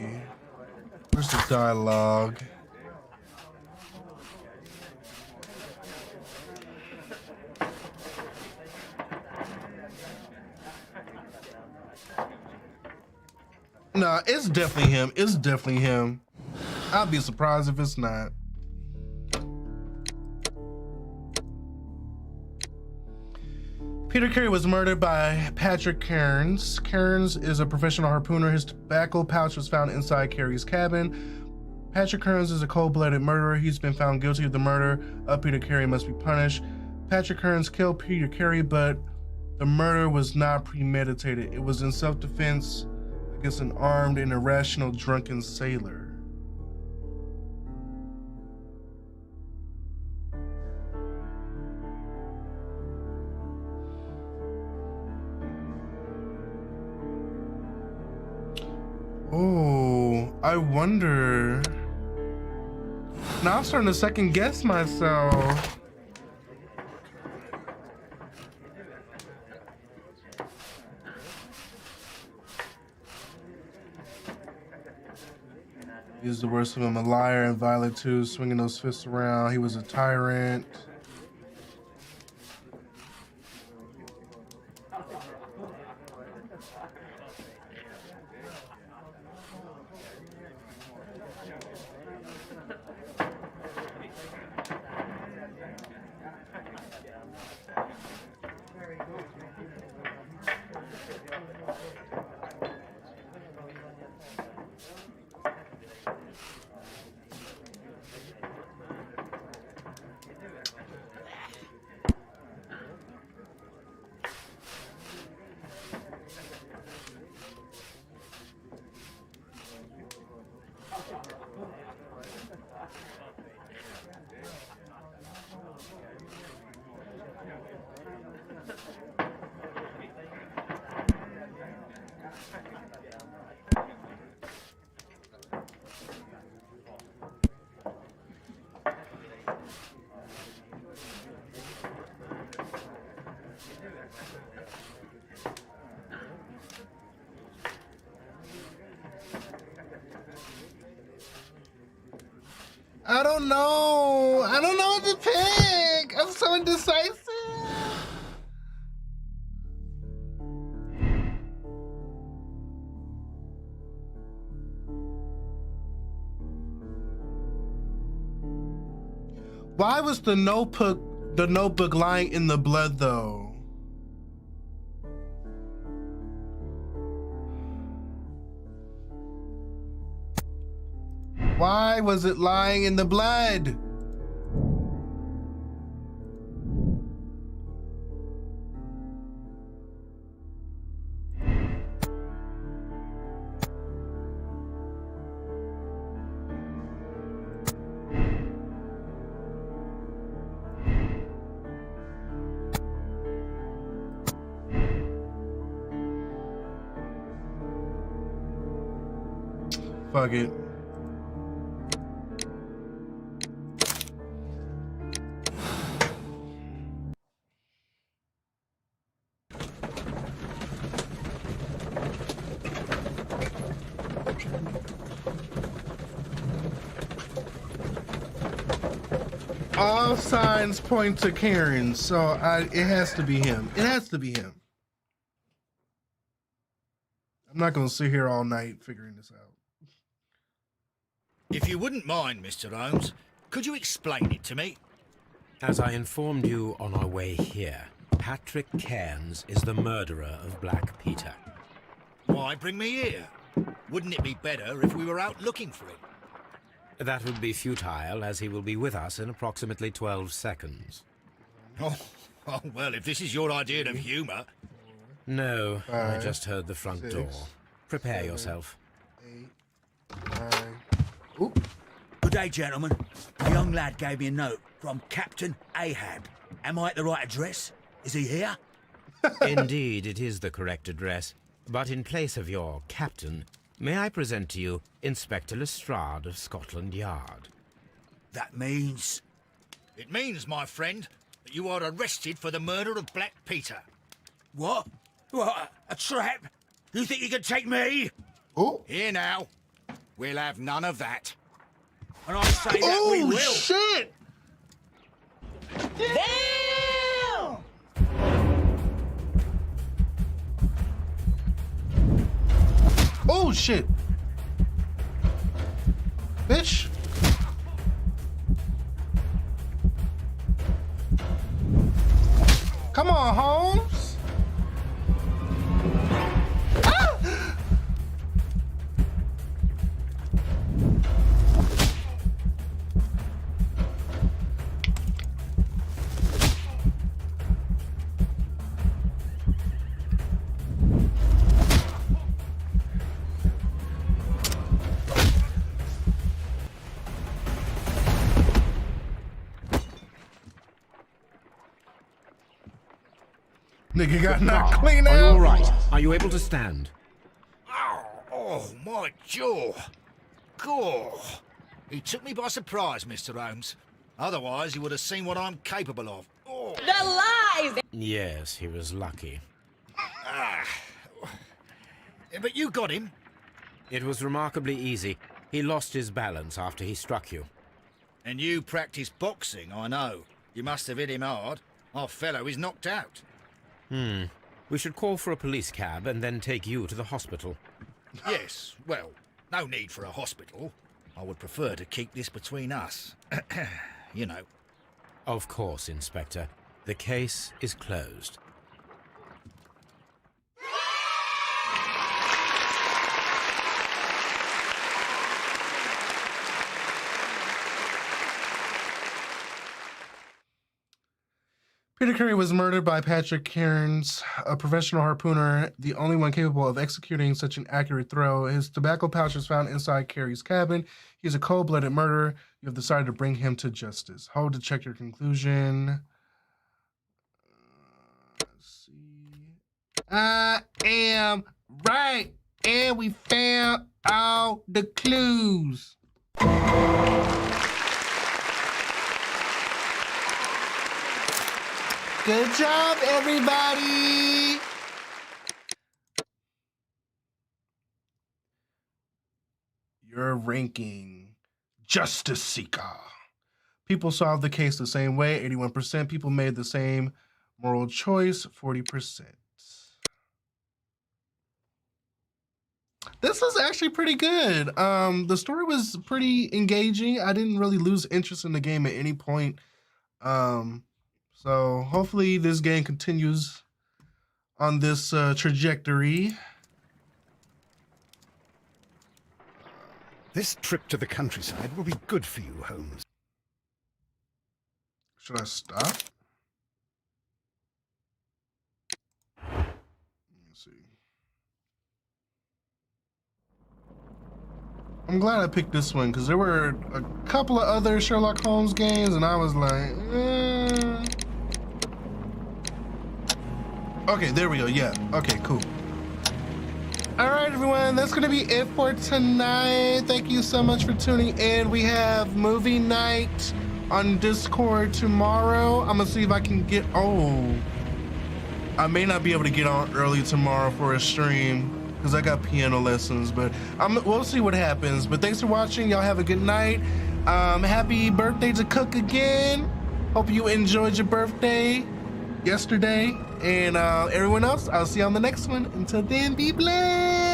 Where's the dialogue? Nah, it's definitely him. It's definitely him. I'd be surprised if it's not. Peter Carey was murdered by Patrick Cairns. Cairns is a professional harpooner. His tobacco pouch was found inside Carey's cabin. Patrick Cairns is a cold-blooded murderer. He's been found guilty of the murder of Peter Carey, must be punished. Patrick Cairns killed Peter Carey, but the murder was not premeditated. It was in self-defense against an armed and irrational drunken sailor. Oh, I wonder. Now I'm starting to second guess myself. He was the worst of them, a liar and violent too, swinging those fists around. He was a tyrant. I don't know. I don't know what to pick. I'm so indecisive. Why was the notebook lying in the blood though? Why was it lying in the blood? Fuck it. All signs point to Cairns, so it has to be him. It has to be him. I'm not going to sit here all night figuring this out. If you wouldn't mind, Mr. Holmes, could you explain it to me? As I informed you on our way here, Patrick Cairns is the murderer of Black Peter. Why bring me here? Wouldn't it be better if we were out looking for him? That would be futile, as he will be with us in approximately 12 seconds. Oh, well, if this is your idea of humour... No, Five, I just heard the front 6, door. Prepare 7, yourself. 8, 9... Oop. Good day, gentlemen. A young lad gave me a note from Captain Ahab. Am I at the right address? Is he here? Indeed, it is the correct address. But in place of your captain, may I present to you Inspector Lestrade of Scotland Yard? That means... It means, my friend, that you are arrested for the murder of Black Peter. What? What? A trap? You think you can take me? Oh. Here now. We'll have none of that. And I say that we Oh, will. shit! Damn! Oh, shit. Bitch. Come on, Holmes. Ah! Nigga got knocked clean out. Are you all right? Are you able to stand? Oh, my jaw. Gore. He took me by surprise, Mr. Holmes. Otherwise, he would have seen what I'm capable of. Oh. The lies! Yes, he was lucky. But you got him. It was remarkably easy. He lost his balance after he struck you. And you practice boxing, I know. You must have hit him hard. Our fellow is knocked out. We should call for a police cab and then take you to the hospital. Yes, well, no need for a hospital. I would prefer to keep this between us. You know. Of course, Inspector. The case is closed. Peter Carey was murdered by Patrick Cairns, a professional harpooner, the only one capable of executing such an accurate throw. His tobacco pouch was found inside Carey's cabin. He's a cold-blooded murderer. You have decided to bring him to justice. Hold to check your conclusion. Let's see. I am right, and we found all the clues. Good job, everybody! Your ranking, Justice Seeker. People solved the case the same way, 81%. People made the same moral choice, 40%. This was actually pretty good. The story was pretty engaging. I didn't really lose interest in the game at any point. So hopefully this game continues on this trajectory. This trip to the countryside will be good for you, Holmes. Should I stop? Let me see. I'm glad I picked this one because there were a couple of other Sherlock Holmes games and I was like, Okay, there we go. Yeah. Okay, cool. All right, everyone. That's going to be it for tonight. Thank you so much for tuning in. We have movie night on Discord tomorrow. I'm going to see if I can get... Oh. I may not be able to get on early tomorrow for a stream because I got piano lessons, but we'll see what happens. But thanks for watching. Y'all have a good night. Happy birthday to Cook again. Hope you enjoyed your birthday yesterday. And everyone else, I'll see you on the next one. Until then, be blessed.